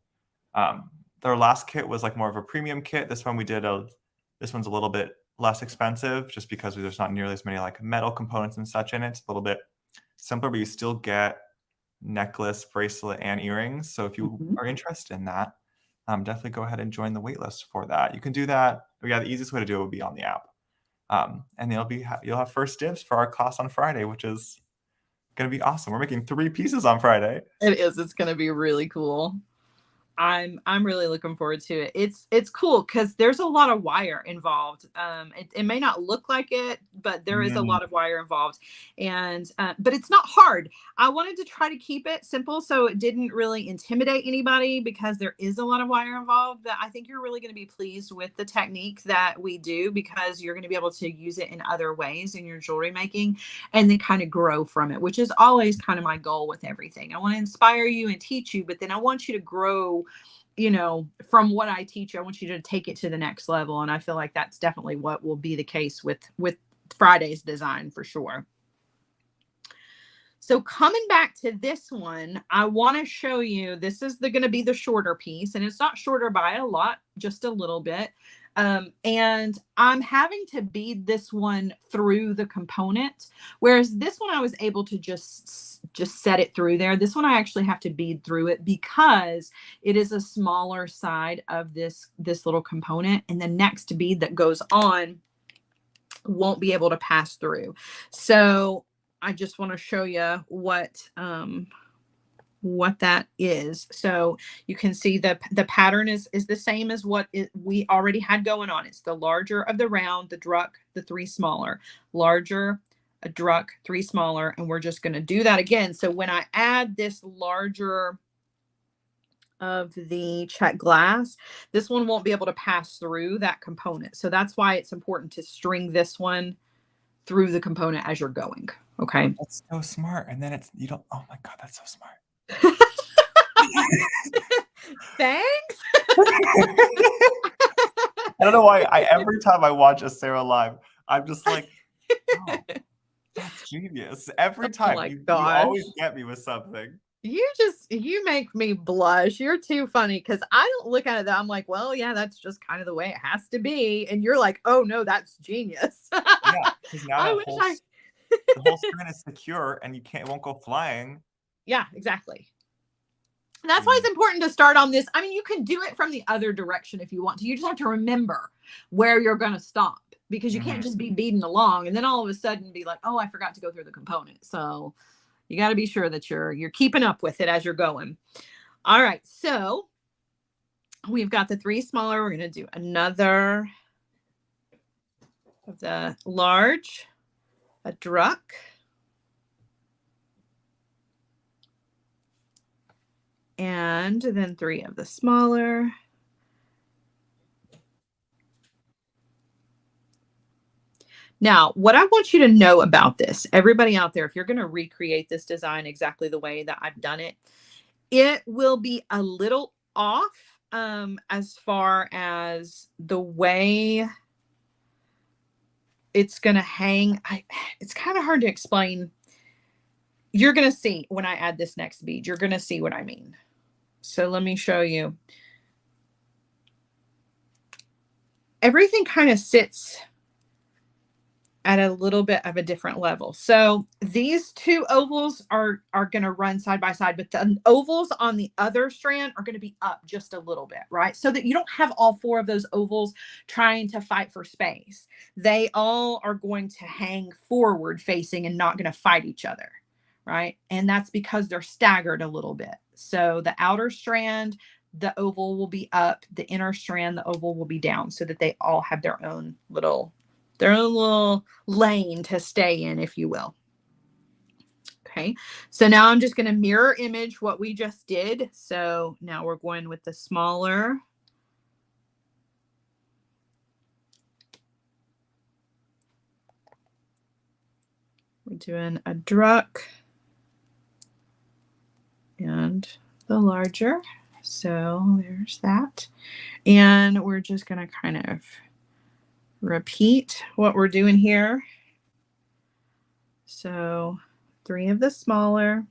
Their last kit was like more of a premium kit. This one this one's a little bit less expensive just because there's not nearly as many like metal components and such in it. It's a little bit simpler, but you still get necklace, bracelet, and earrings. So if you are interested in that, definitely go ahead and join the waitlist for that. You can do that. Yeah, the easiest way to do it would be on the app. And you'll have first dibs for our class on Friday, which is going to be awesome. We're making 3 pieces on Friday. It is. It's going to be really cool. I'm really looking forward to it. It's cool because there's a lot of wire involved. It may not look like it, but there is a Mm, lot of wire involved, and but it's not hard. I wanted to try to keep it simple so it didn't really intimidate anybody because there is a lot of wire involved. But I think you're really going to be pleased with the technique that we do because you're going to be able to use it in other ways in your jewelry making and then kind of grow from it, which is always kind of my goal with everything. I want to inspire you and teach you, but then I want you to grow, from what I teach you. I want you to take it to the next level. And I feel like that's definitely what will be the case with Friday's design for sure. So coming back to this one, I want to show you, this is going to be the shorter piece, and it's not shorter by a lot, just a little bit. And I'm having to bead this one through the component, whereas this one I was able to just set it through there. This one I actually have to bead through it because it is a smaller side of this little component, and the next bead that goes on won't be able to pass through. So I just want to show you what that is. So you can see the pattern is the same as what we already had going on. It's the larger of the round, the druck, the 3 smaller, larger, a druck, 3 smaller, and we're just going to do that again. So when I add this larger of the check glass, this one won't be able to pass through that component. So that's why it's important to string this one through the component as you're going. Okay. that's so smart. And then you don't, oh my God, that's so smart. Thanks. I don't know why every time I watch a Sara live, I'm just like, oh, that's genius. Every time my you gosh. always get me with something. You make me blush. You're too funny because I don't look at it that I'm like, well, yeah, that's just kind of the way it has to be. And you're like, oh no, that's genius. Yeah, because now I the wish whole strand is secure and it won't go flying. Yeah, exactly. That's why it's important to start on this. I mean, you can do it from the other direction if you want to. You just have to remember where you're going to stop because you can't just be beading along and then all of a sudden be like, oh, I forgot to go through the component. So you got to be sure that you're keeping up with it as you're going. All right. So we've got the 3 smaller. We're going to do another of the large, a druck. And then 3 of the smaller. Now, what I want you to know about this, everybody out there, if you're going to recreate this design exactly the way that I've done it, it will be a little off as far as the way it's going to hang. It's kind of hard to explain. You're going to see when I add this next bead, you're going to see what I mean. So let me show you. Everything kind of sits at a little bit of a different level. So these 2 ovals are going to run side by side, but the ovals on the other strand are going to be up just a little bit, right? So that you don't have all 4 of those ovals trying to fight for space. They all are going to hang forward facing and not going to fight each other, right? And that's because they're staggered a little bit. So the outer strand, the oval will be up, the inner strand, the oval will be down so that they all have their own little lane to stay in, if you will. Okay, so now I'm just going to mirror image what we just did. So now we're going with the smaller. We're doing a druck and the larger. So there's that. And we're just going to kind of repeat what we're doing here. So 3 of the smaller.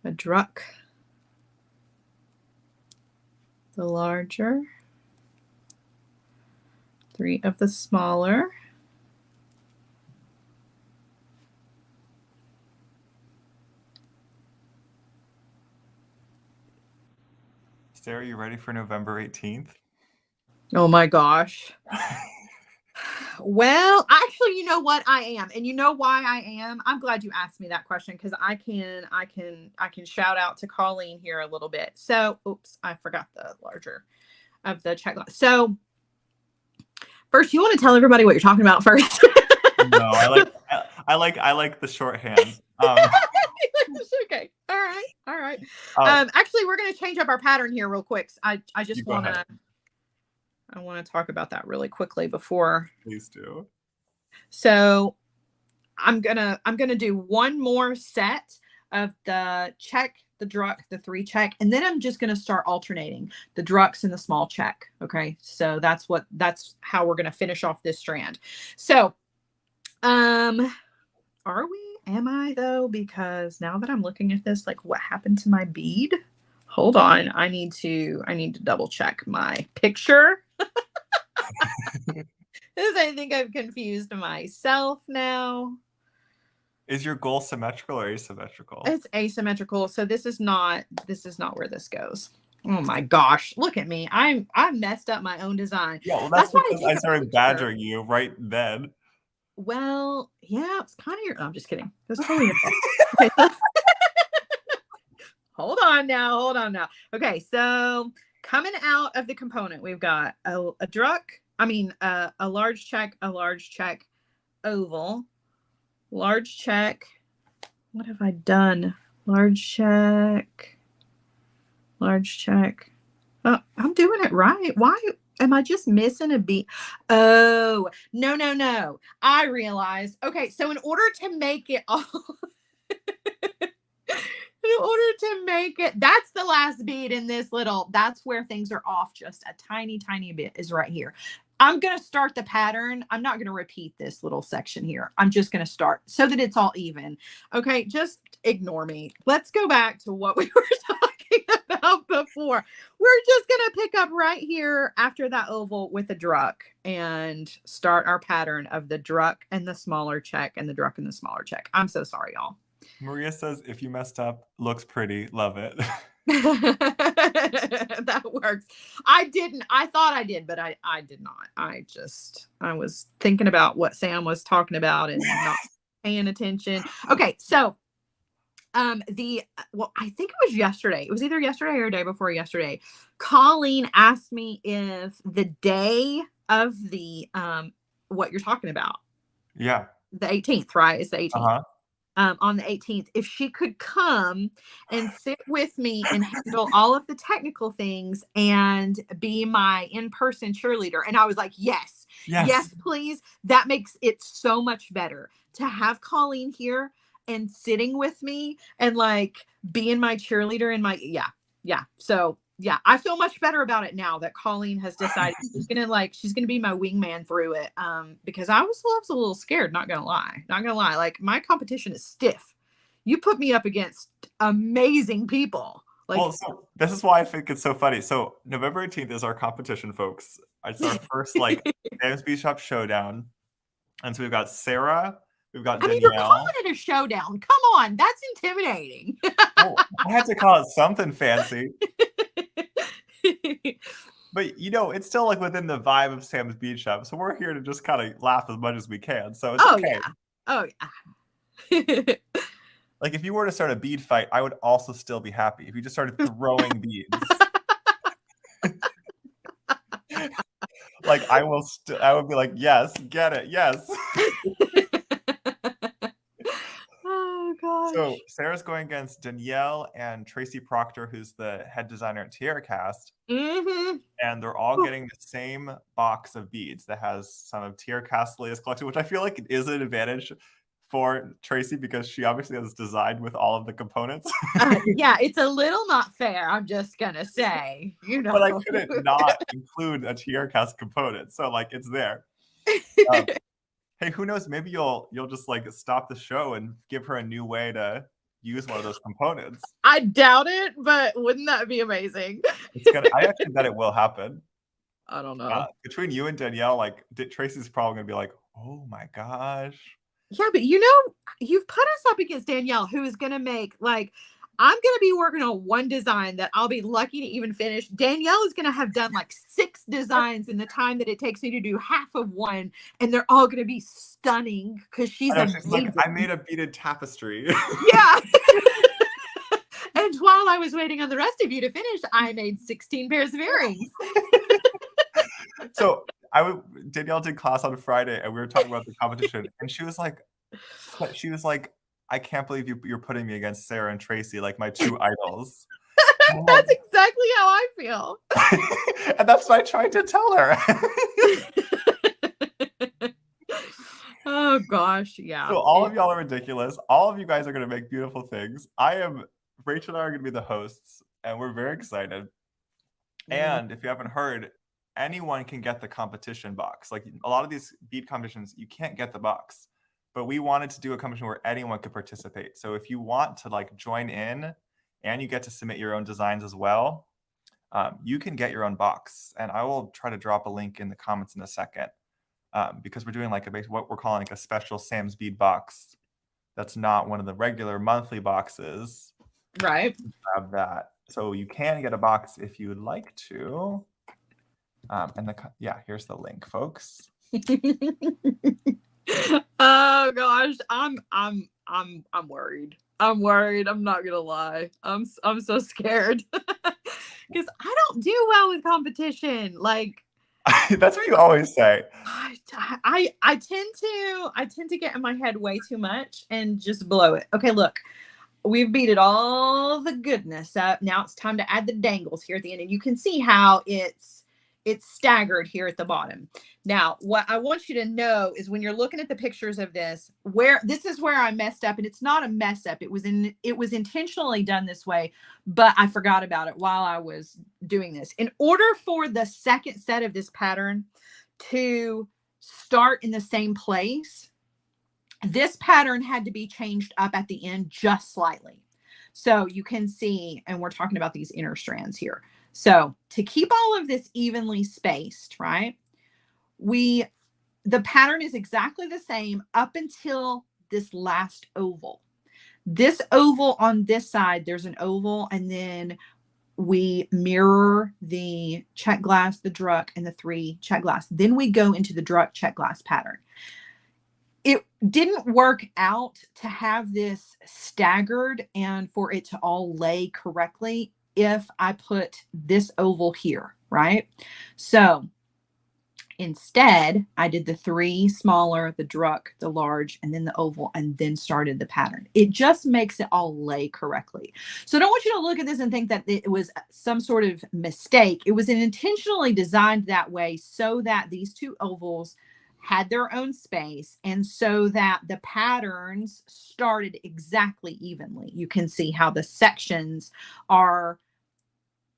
A druck. The larger. 3 of the smaller. Sara, you ready for November 18th? Oh my gosh. Well, actually, you know what? I am. And you know why I am? I'm glad you asked me that question because I can shout out to Colleen here a little bit. So, oops, I forgot the larger of the check. So, first, you want to tell everybody what you're talking about first? No, I like the shorthand. Okay. All right. All right. Oh, Actually, we're going to change up our pattern here real quick. I you just go ahead. I want to talk about that really quickly before. Please do. So I'm gonna do one more set of the check, the druck, the 3 check, and then I'm just gonna start alternating the drucks and the small check. Okay, so that's how we're gonna finish off this strand. So, are we? Am I though? Because now that I'm looking at this, like, what happened to my bead? Hold on, I need to double check my picture. Because I think I've confused myself now. Is your goal symmetrical or asymmetrical? It's asymmetrical, so this is not where this goes. Oh my gosh, look at me. I messed up my own design. Yeah, well, that's why because take I a started picture. badgering you right then. Well, yeah, it's kind of your. No, I'm just kidding. That's totally your fault. Okay. Hold on now. Okay, so coming out of the component, we've got a druck. I mean, a large check, oval, large check. What have I done? Large check. Oh, I'm doing it right. Why am I just missing a beat? Oh, no. I realized. Okay, so in order to make it all, that's the last bead in this little, that's where things are off just a tiny bit, is right here. I'm going to start the pattern. I'm not going to repeat this little section here. I'm just going to start so that it's all even. Okay, just ignore me. Let's go back to what we were talking about before. We're just going to pick up right here after that oval with a druck and start our pattern of the druck and the smaller check and the druck and the smaller check. I'm so sorry, y'all. Maria says, if you messed up, looks pretty, love it. That works. I didn't. I thought I did, but I did not. I was thinking about what Sam was talking about and not paying attention. Okay, so I think it was yesterday. It was either yesterday or day before yesterday. Colleen asked me if the day of the what you're talking about. Yeah. The 18th, right? It's the 18th. Uh-huh. On the 18th, if she could come and sit with me and handle all of the technical things and be my in-person cheerleader. And I was like, yes, please. That makes it so much better to have Colleen here and sitting with me and like being my cheerleader and yeah. So yeah, I feel much better about it now that Colleen has decided she's gonna be my wingman through it. Because I was a little scared, not gonna lie. Like, my competition is stiff. You put me up against amazing people. Like, well, so this is why I think it's so funny. So November 18th is our competition, folks. It's our first like Sam's Bead Shop showdown. And so we've got Sarah, we've got Danielle. You're calling it a showdown. Come on, that's intimidating. Well, I had to call it something fancy. But it's still like within the vibe of Sam's Bead Shop. So we're here to just kind of laugh as much as we can. So it's okay. Yeah. Oh yeah. Like, if you were to start a bead fight, I would also still be happy if you just started throwing beads. Like, I would be like, yes, get it, yes. Oh gosh. So Sarah's going against Danielle and Tracy Proctor, who's the head designer at Tierra Cast. Mm-hmm. And they're all getting the same box of beads that has some of Tierra Cast's latest collection, which I feel like is an advantage for Tracy because she obviously has designed with all of the components. Yeah, it's a little not fair, I'm just gonna say, But I couldn't not include a Tierra Cast component, so like it's there. Hey, who knows? Maybe you'll just like stop the show and give her a new way to use one of those components. I doubt it, but wouldn't that be amazing? I actually bet it will happen. I don't know. Between you and Danielle, like Tracy's probably gonna be like, oh my gosh. Yeah, but you've put us up against Danielle, who is gonna make, like, I'm going to be working on one design that I'll be lucky to even finish. Danielle is going to have done like 6 designs in the time that it takes me to do half of one. And they're all going to be stunning because she's I know, she's like, amazing. I made a beaded tapestry. Yeah. And while I was waiting on the rest of you to finish, I made 16 pairs of earrings. So Danielle did class on Friday, and we were talking about the competition, and she was like, I can't believe you're putting me against Sarah and Tracy, like my 2 idols. That's exactly how I feel. And that's what I tried to tell her. Oh gosh, yeah. So all of y'all are ridiculous. All of you guys are going to make beautiful things. Rachel and I are going to be the hosts, and we're very excited. And if you haven't heard, anyone can get the competition box. Like a lot of these bead competitions, you can't get the box. But we wanted to do a competition where anyone could participate. So if you want to like join in and you get to submit your own designs as well, you can get your own box. And I will try to drop a link in the comments in a second because we're doing like what we're calling like a special Sam's Bead box. That's not one of the regular monthly boxes. Right. Have that. So you can get a box if you would like to. Here's the link, folks. Oh gosh, I'm worried. I'm worried. I'm not gonna lie. I'm so scared because I don't do well with competition. Like that's what you always say. I tend to get in my head way too much and just blow it. Okay, look. We've beaded all the goodness up. Now it's time to add the dangles here at the end. And you can see how it's staggered here at the bottom. Now, what I want you to know is when you're looking at the pictures of this is where I messed up, and it's not a mess up. It was intentionally done this way, but I forgot about it while I was doing this. In order for the second set of this pattern to start in the same place, this pattern had to be changed up at the end just slightly. So you can see, and we're talking about these inner strands here. So to keep all of this evenly spaced, right? The pattern is exactly the same up until this last oval. This oval on this side, there's an oval, and then we mirror the check glass, the druck, and the 3 check glass. Then we go into the druck check glass pattern. It didn't work out to have this staggered and for it to all lay correctly if I put this oval here, right? So instead, I did the 3 smaller, the druck, the large, and then the oval, and then started the pattern. It just makes it all lay correctly. So I don't want you to look at this and think that it was some sort of mistake. It was intentionally designed that way so that these 2 ovals had their own space, and so that the patterns started exactly evenly. You can see how the sections are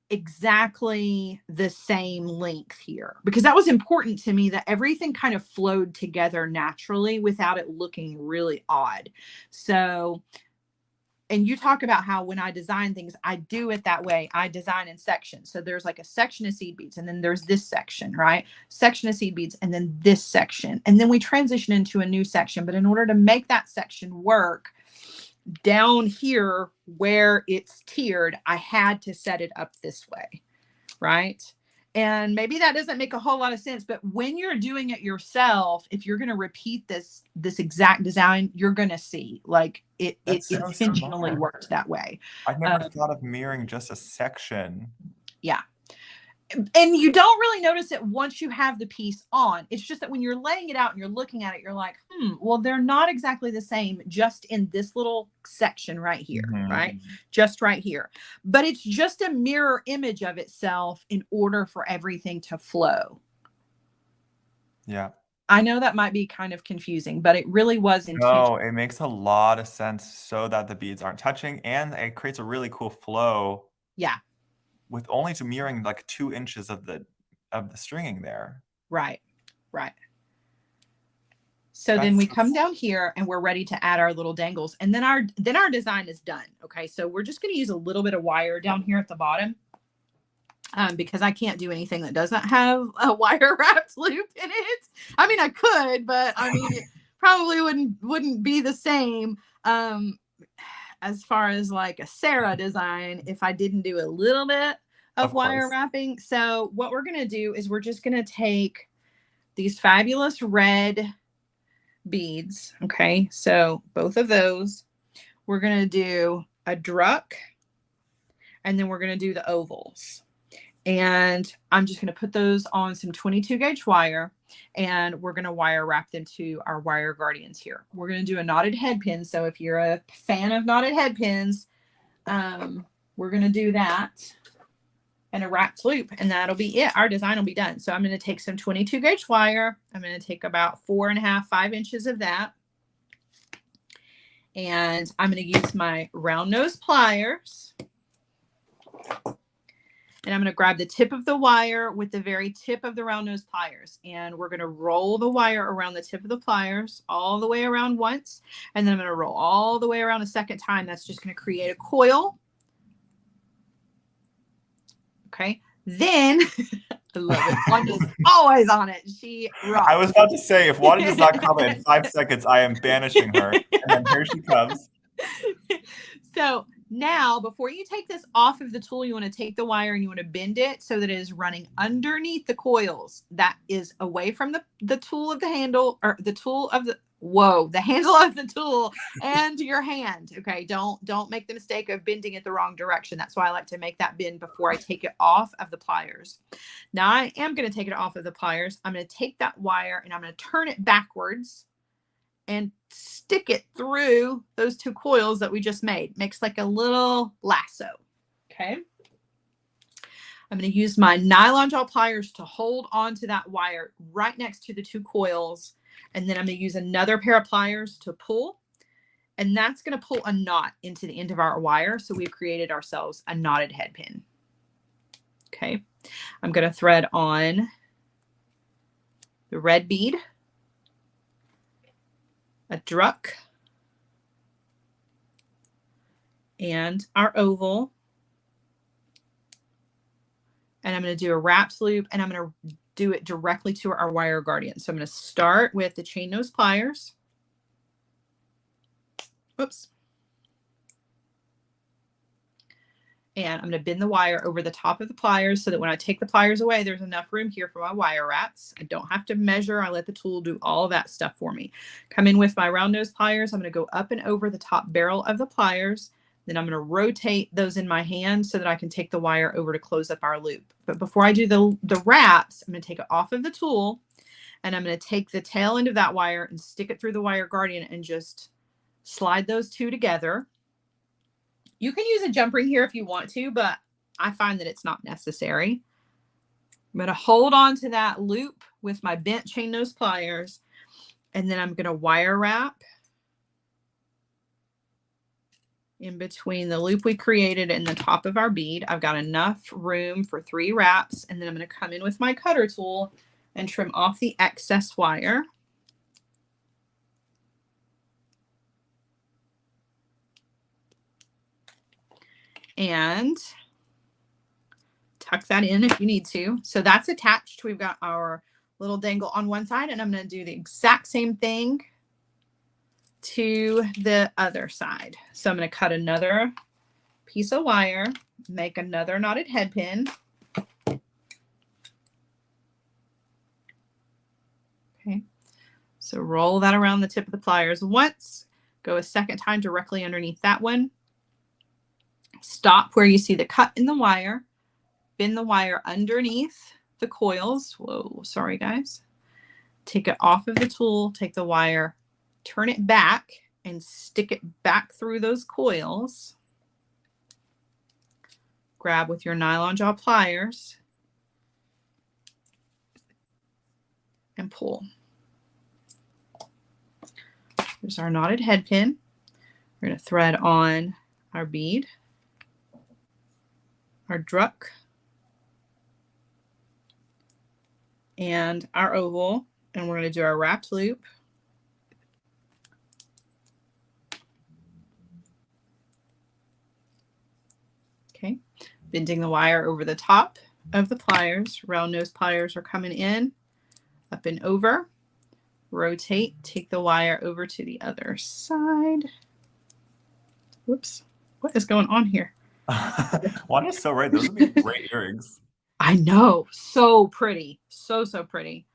exactly the same length here, because that was important to me, that everything kind of flowed together naturally without it looking really odd. So, and you talk about how when I design things, I do it that way. I design in sections. So there's like a section of seed beads, and then there's this section, right? Section of seed beads, and then this section. And then we transition into a new section. But in order to make that section work, down here where it's tiered, I had to set it up this way, right? And maybe that doesn't make a whole lot of sense, but when you're doing it yourself, if you're going to repeat this exact design, you're going to see like it intentionally worked that way. I've never thought of mirroring just a section. Yeah. And you don't really notice it once you have the piece on. It's just that when you're laying it out and you're looking at it, you're like, well, they're not exactly the same just in this little section right here, right? Just right here. But it's just a mirror image of itself in order for everything to flow. Yeah. I know that might be kind of confusing, but it really was intentional. No, it makes a lot of sense so that the beads aren't touching, and it creates a really cool flow. Yeah. With only mirroring like 2 inches of the stringing there. Right. So then we come down here and we're ready to add our little dangles, and then our design is done. Okay, so we're just going to use a little bit of wire down here at the bottom because I can't do anything that doesn't have a wire wrapped loop in it. I mean, I could, but I mean, it probably wouldn't be the same. as far as like a Sara design if I didn't do a little bit of wire wrapping. So what we're going to do is we're just going to take these fabulous red beads. Okay. So both of those, we're going to do a druck, and then we're going to do the ovals. And I'm just going to put those on some 22 gauge wire, and we're going to wire wrap them to our wire guardians here. We're going to do a knotted head pin. So if you're a fan of knotted head pins, we're going to do that, and a wrapped loop, and that'll be it. Our design will be done. So I'm going to take some 22 gauge wire. I'm going to take about 4.5, 5 inches of that. And I'm going to use my round nose pliers. And I'm going to grab the tip of the wire with the very tip of the round nose pliers. And we're going to roll the wire around the tip of the pliers all the way around once. And then I'm going to roll all the way around a second time. That's just going to create a coil. Okay. Then, I love it. Wanda's always on it. She rocks. I was about to say, if Wanda does not come in 5 seconds, I am banishing her. And then here she comes. So now, before you take this off of the tool, you want to take the wire and you want to bend it so that it is running underneath the coils. That is away from the tool of the handle, or the tool of the, the handle of the tool and your hand. Okay. Don't make the mistake of bending it the wrong direction. That's why I like to make that bend before I take it off of the pliers. Now I am going to take it off of the pliers. I'm going to take that wire and I'm going to turn it backwards and stick it through those 2 coils that we just made. Makes like a little lasso. Okay. I'm going to use my nylon jaw pliers to hold onto that wire right next to the 2 coils. And then I'm going to use another pair of pliers to pull. And that's going to pull a knot into the end of our wire. So we've created ourselves a knotted head pin. Okay. I'm going to thread on the red bead, a druck, and our oval. And I'm going to do a wrapped loop, and I'm going to do it directly to our wire guardian. So I'm going to start with the chain nose pliers. Whoops. And I'm going to bend the wire over the top of the pliers so that when I take the pliers away, there's enough room here for my wire wraps. I don't have to measure. I let the tool do all of that stuff for me. Come in with my round nose pliers. I'm going to go up and over the top barrel of the pliers. Then I'm going to rotate those in my hand so that I can take the wire over to close up our loop. But before I do the wraps, I'm going to take it off of the tool, and I'm going to take the tail end of that wire and stick it through the wire guardian and just slide those 2 together. You can use a jump ring here if you want to, but I find that it's not necessary. I'm going to hold on to that loop with my bent chain nose pliers, and then I'm going to wire wrap in between the loop we created and the top of our bead. I've got enough room for 3 wraps, and then I'm going to come in with my cutter tool and trim off the excess wire. And tuck that in if you need to. So that's attached. We've got our little dangle on one side, and I'm going to do the exact same thing to the other side. So I'm going to cut another piece of wire, make another knotted head pin. Okay. So roll that around the tip of the pliers once, go a second time directly underneath that one. Stop where you see the cut in the wire, bend the wire underneath the coils. Whoa, sorry guys. Take it off of the tool, take the wire, turn it back, and stick it back through those coils. Grab with your nylon jaw pliers and pull. There's our knotted head pin. We're going to thread on our bead, our druck, and our oval, and we're going to do our wrapped loop. Okay, bending the wire over the top of the pliers. Round nose pliers are coming in, up and over. Rotate, take the wire over to the other side. Whoops. What is going on here? Wanda's so right. Those would be great earrings. I know. So pretty. So pretty.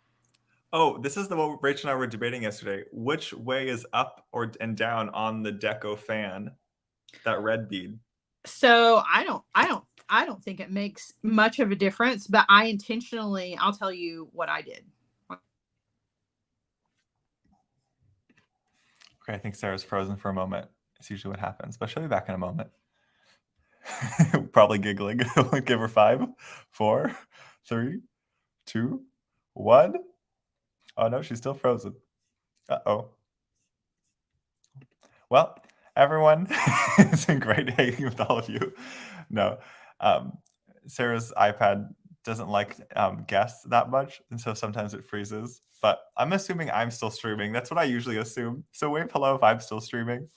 Oh, this is the one Rachel and I were debating yesterday. Which way is up and down on the Deco fan? That red bead. So I don't think it makes much of a difference, but I'll tell you what I did. Okay, I think Sarah's frozen for a moment. It's usually what happens, but she'll be back in a moment. Probably giggling. Give her 5, 4, 3, 2, 1. Oh no, she's still frozen. Uh-oh. Well, everyone, it's been great hanging with all of you. No, Sarah's iPad doesn't like guests that much, and so sometimes it freezes. But I'm assuming I'm still streaming. That's what I usually assume. So wave hello if I'm still streaming.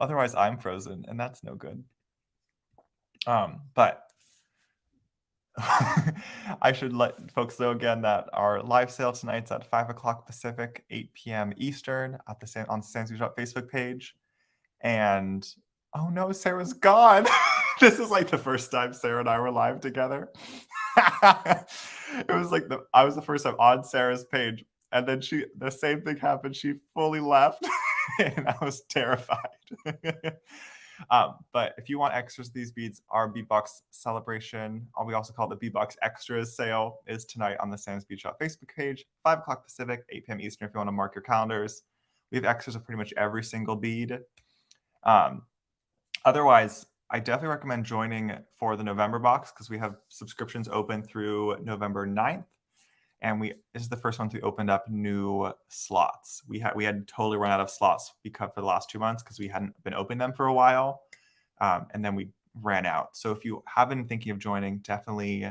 Otherwise, I'm frozen, and that's no good. But I should let folks know again that our live sale tonight's at 5 o'clock Pacific, 8 p.m. Eastern on the Sam and Sara Facebook page. And oh no, Sarah's gone. This is like the first time Sarah and I were live together. It was like I was the first time on Sarah's page, and then the same thing happened. She fully left, and I was terrified. But if you want extras of these beads, our Beadbox celebration, we also call it the Beadbox Extras sale, is tonight on the Sam's Bead Shop Facebook page, 5 o'clock Pacific, 8 p.m. Eastern, if you want to mark your calendars. We have extras of pretty much every single bead. Otherwise, I definitely recommend joining for the November box because we have subscriptions open through November 9th. And this is the first month we opened up new slots. We had totally run out of slots for the last 2 months because we hadn't been opening them for a while. And then we ran out. So if you have been thinking of joining, definitely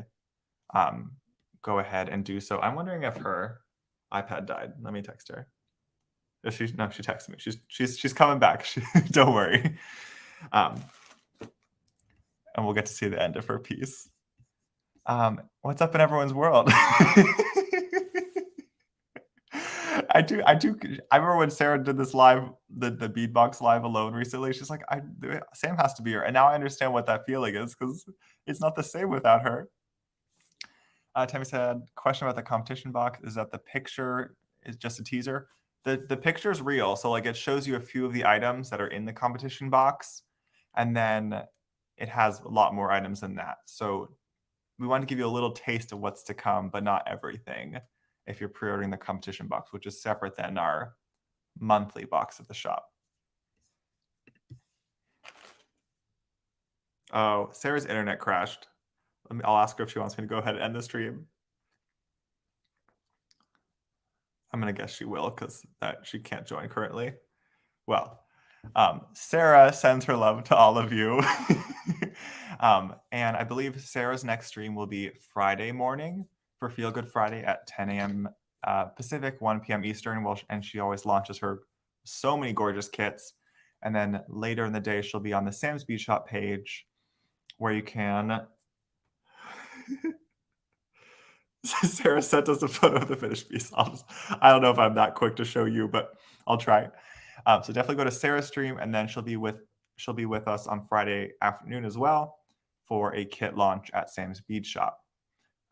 go ahead and do so. I'm wondering if her iPad died. Let me text her. She texted me. She's coming back. Don't worry. And we'll get to see the end of her piece. What's up in everyone's world? I remember when Sarah did this live, the Beadbox live alone recently. She's like, Sam has to be here, and now I understand what that feeling is because it's not the same without her. Tammy said, question about the competition box is that the picture is just a teaser. The picture is real, so like it shows you a few of the items that are in the competition box, and then it has a lot more items than that. So we want to give you a little taste of what's to come, but not everything if you're pre-ordering the competition box, which is separate than our monthly box at the shop. Oh, Sarah's internet crashed. I'll ask her if she wants me to go ahead and end the stream. I'm going to guess she will because she can't join currently. Well, Sarah sends her love to all of you. And I believe Sarah's next stream will be Friday morning for Feel Good Friday at 10 a.m. Pacific, 1 p.m. Eastern. And she always launches her so many gorgeous kits. And then later in the day, she'll be on the Sam's Bead Shop page where you can... Sarah sent us a photo of the finished piece. I don't know if I'm that quick to show you, but I'll try. So definitely go to Sarah's stream, and then she'll be with us on Friday afternoon as well for a kit launch at Sam's Bead Shop.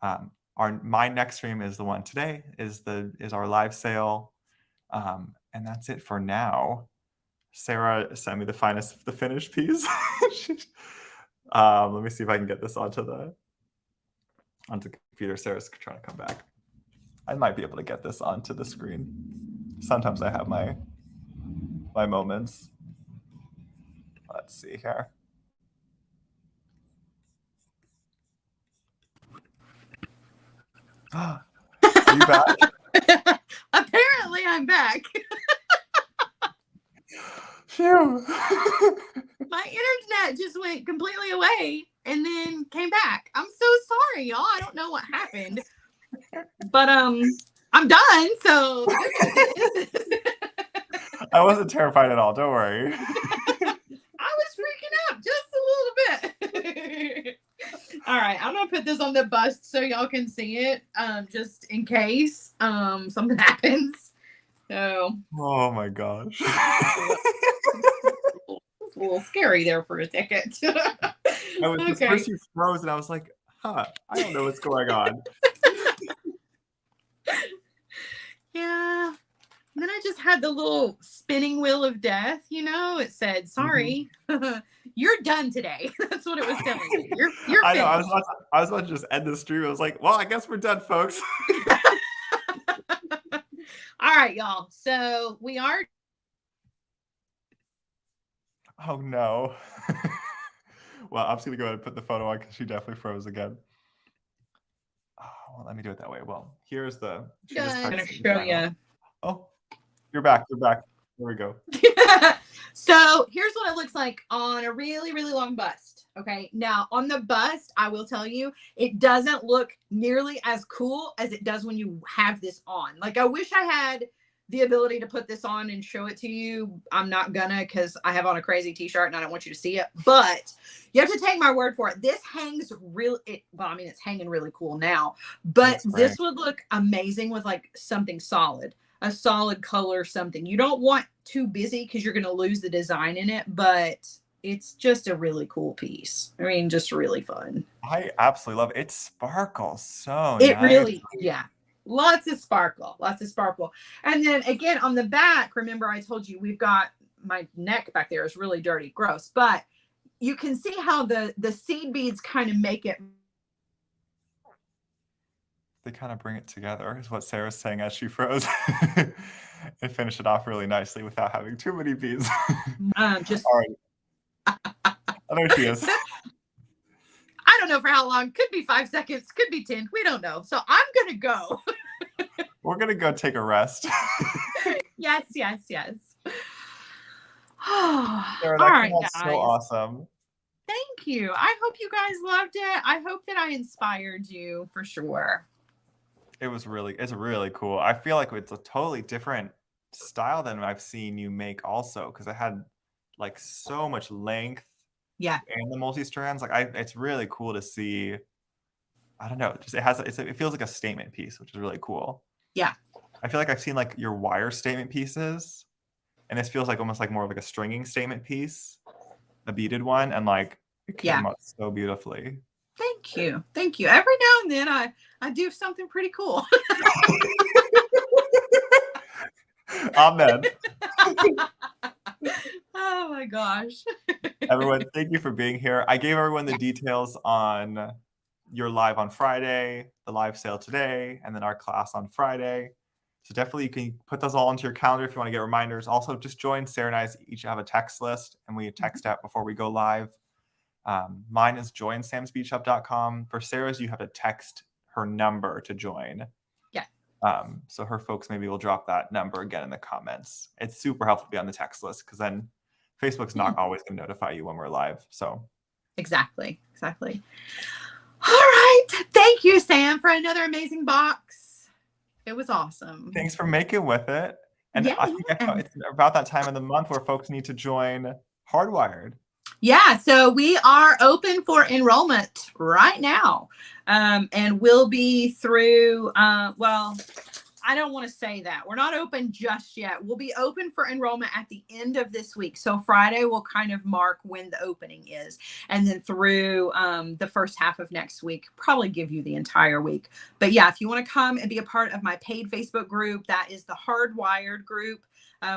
My next stream is the one today. Is our live sale, and that's it for now. Sarah sent me the finished piece. Let me see if I can get this onto the computer. Sarah's trying to come back. I might be able to get this onto the screen. Sometimes I have my moments. Let's see here. Are you back? Apparently I'm back. Phew. My internet just went completely away and then came back. I'm so sorry, y'all. I don't know what happened. But I'm done, so I wasn't terrified at all. Don't worry. I was freaking out just a little bit. All right, I'm gonna put this on the bust so y'all can see it, just in case something happens. So. Oh my gosh. a little scary there for a second. I was just Okay. first you froze, and I was like, huh, I don't know what's going on. Yeah. And then I just had the little spinning wheel of death, you know. It said, sorry, you're done today. That's what it was telling me. You're I know. finished. I was about to just end the stream. I was like, well, I guess we're done, folks. All right, y'all. So we are. Oh no. Well, I'm just gonna go ahead and put the photo on because she definitely froze again. Oh, well, let me do it that way. Well, here's the. I'm gonna show you. Oh, you're back. You're back. There we go. So here's what it looks like on a really, really long bust. Okay. Now on the bust, I will tell you, it doesn't look nearly as cool as it does when you have this on. Like, I wish I had the ability to put this on and show it to you. I'm not gonna, because I have on a crazy t-shirt and I don't want you to see it, but you have to take my word for it. This hangs really, well, I mean, it's hanging really cool now, but this would look amazing with like something solid. A solid color, something. You don't want too busy because you're going to lose the design in it, but it's just a really cool piece. I mean, just really fun. I absolutely love it. It sparkles so It nice. really, yeah. Lots of sparkle, lots of sparkle. And then again, on the back, remember I told you we've got, my neck back there is really dirty, gross, but you can see how the seed beads kind of make it. They kind of bring it together, is what Sarah's saying as she froze. And finish it off really nicely without having too many beads. Just all right. Oh, there she is. I don't know for how long. Could be 5 seconds, could be 10. We don't know. So I'm going to go. We're going to go take a rest. Yes. Sarah, all right, guys. So awesome. Thank you. I hope you guys loved it. I hope that I inspired you for sure. It's really cool. I feel like it's a totally different style than I've seen you make also, because it had like so much length. Yeah. And the multi-strands. Like it's really cool to see. I don't know. Just it feels like a statement piece, which is really cool. Yeah. I feel like I've seen like your wire statement pieces, and this feels like almost like more of like a stringing statement piece, a beaded one, and like it came out so beautifully. Thank you. Every now and then I do something pretty cool. Amen. Oh my gosh. Everyone, thank you for being here. I gave everyone the details on your live on Friday, the live sale today, and then our class on Friday. So definitely you can put those all into your calendar if you want to get reminders. Also, just join. Sarah and I each have a text list, and we text out before we go live. Mine is joinsamsbeadshop.com. For Sarah's, you have to text her number to join. Yeah. So her folks maybe will drop that number again in the comments. It's super helpful to be on the text list because then Facebook's not always going to notify you when we're live. So exactly. All right. Thank you, Sam, for another amazing box. It was awesome. Thanks for making with it. And I think it's about that time of the month where folks need to join Hardwired. Yeah, so we are open for enrollment right now. And we'll be through, well, I don't want to say that. We're not open just yet. We'll be open for enrollment at the end of this week. So Friday will kind of mark when the opening is. And then through the first half of next week, probably give you the entire week. But yeah, if you want to come and be a part of my paid Facebook group, that is the Hardwired group.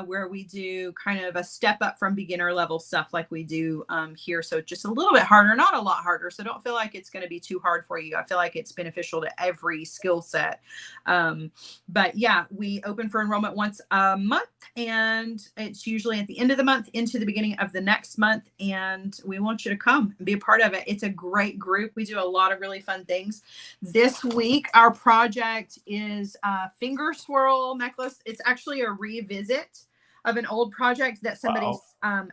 Where we do kind of a step up from beginner level stuff like we do here. So just a little bit harder, not a lot harder. So don't feel like it's going to be too hard for you. I feel like it's beneficial to every skill set. But yeah, we open for enrollment once a month, and it's usually at the end of the month into the beginning of the next month. And we want you to come and be a part of it. It's a great group. We do a lot of really fun things. This week, our project is a finger swirl necklace. It's actually a revisit of an old project that somebody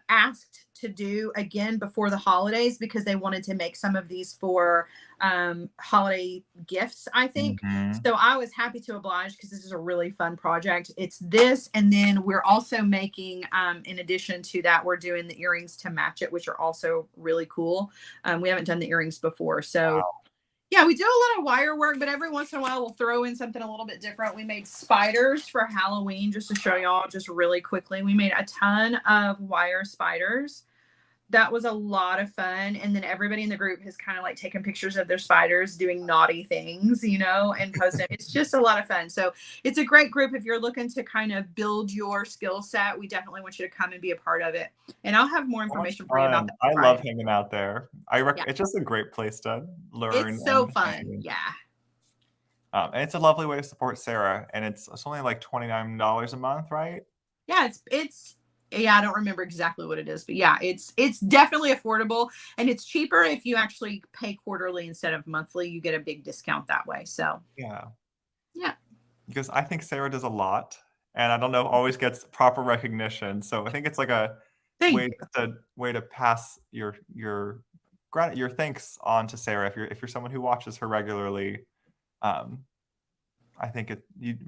asked to do again before the holidays because they wanted to make some of these for holiday gifts, I think. So I was happy to oblige because this is a really fun project. It's this, and then we're also making, in addition to that, we're doing the earrings to match it, which are also really cool. We haven't done the earrings before, so yeah, we do a lot of wire work, but every once in a while we'll throw in something a little bit different. We made spiders for Halloween, just to show y'all just really quickly. We made a ton of wire spiders. that was a lot of fun. And then everybody in the group has kind of like taken pictures of their spiders doing naughty things, you know, and post it. It's just a lot of fun. So it's a great group. If you're looking to kind of build your skill set, we definitely want you to come and be a part of it. And I'll have more So much information for you about fun. that I love Friday. hanging out there. Yeah, It's just a great place to learn it's so and fun. hang. Yeah. And it's a lovely way to support Sarah. And it's only like $29 a month, right? Yeah, it's yeah, I don't remember exactly what it is, but yeah, it's definitely affordable, and it's cheaper if you actually pay quarterly instead of monthly. You get a big discount that way. So Yeah. yeah. Because I think Sarah does a lot, and I don't know if always gets proper recognition. So I think it's like a Thank way you. to pass your thanks on to Sarah if you're someone who watches her regularly. Um, I think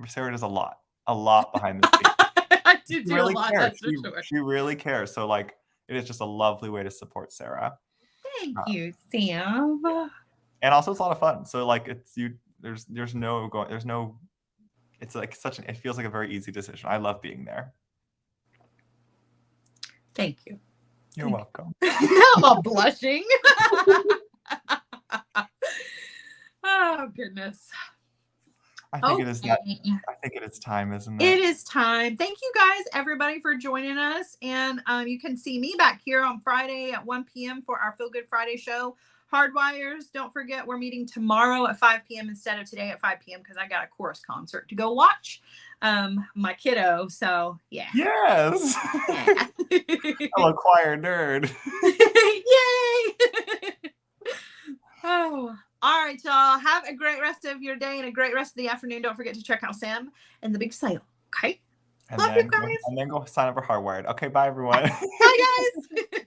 Sarah does a lot behind the scenes. I She do a really lot, cares. that's for sure. She really cares. So like, it is just a lovely way to support Sarah. Thank Uh, you, Sam. and also it's a lot of fun. So like, there's no. It's like it feels like a very easy decision. I love being there. Thank you. You're welcome. I'm all blushing. Oh goodness. I think it is Okay. I think it is time, isn't It it? is time. Thank you guys, everybody, for joining us. And you can see me back here on Friday at 1 p.m. for our Feel Good Friday show. Hardwires, don't forget we're meeting tomorrow at 5 p.m. instead of today at 5 p.m. because I got a chorus concert to go watch. My kiddo. So yeah. Yes. Yeah. I'm a choir nerd. Yay! Oh, all right, y'all. Have a great rest of your day and a great rest of the afternoon. Don't forget to check out Sam and the big sale. Okay. And Love you then guys. go sign up for Hardwired. Okay, bye everyone. Bye, guys.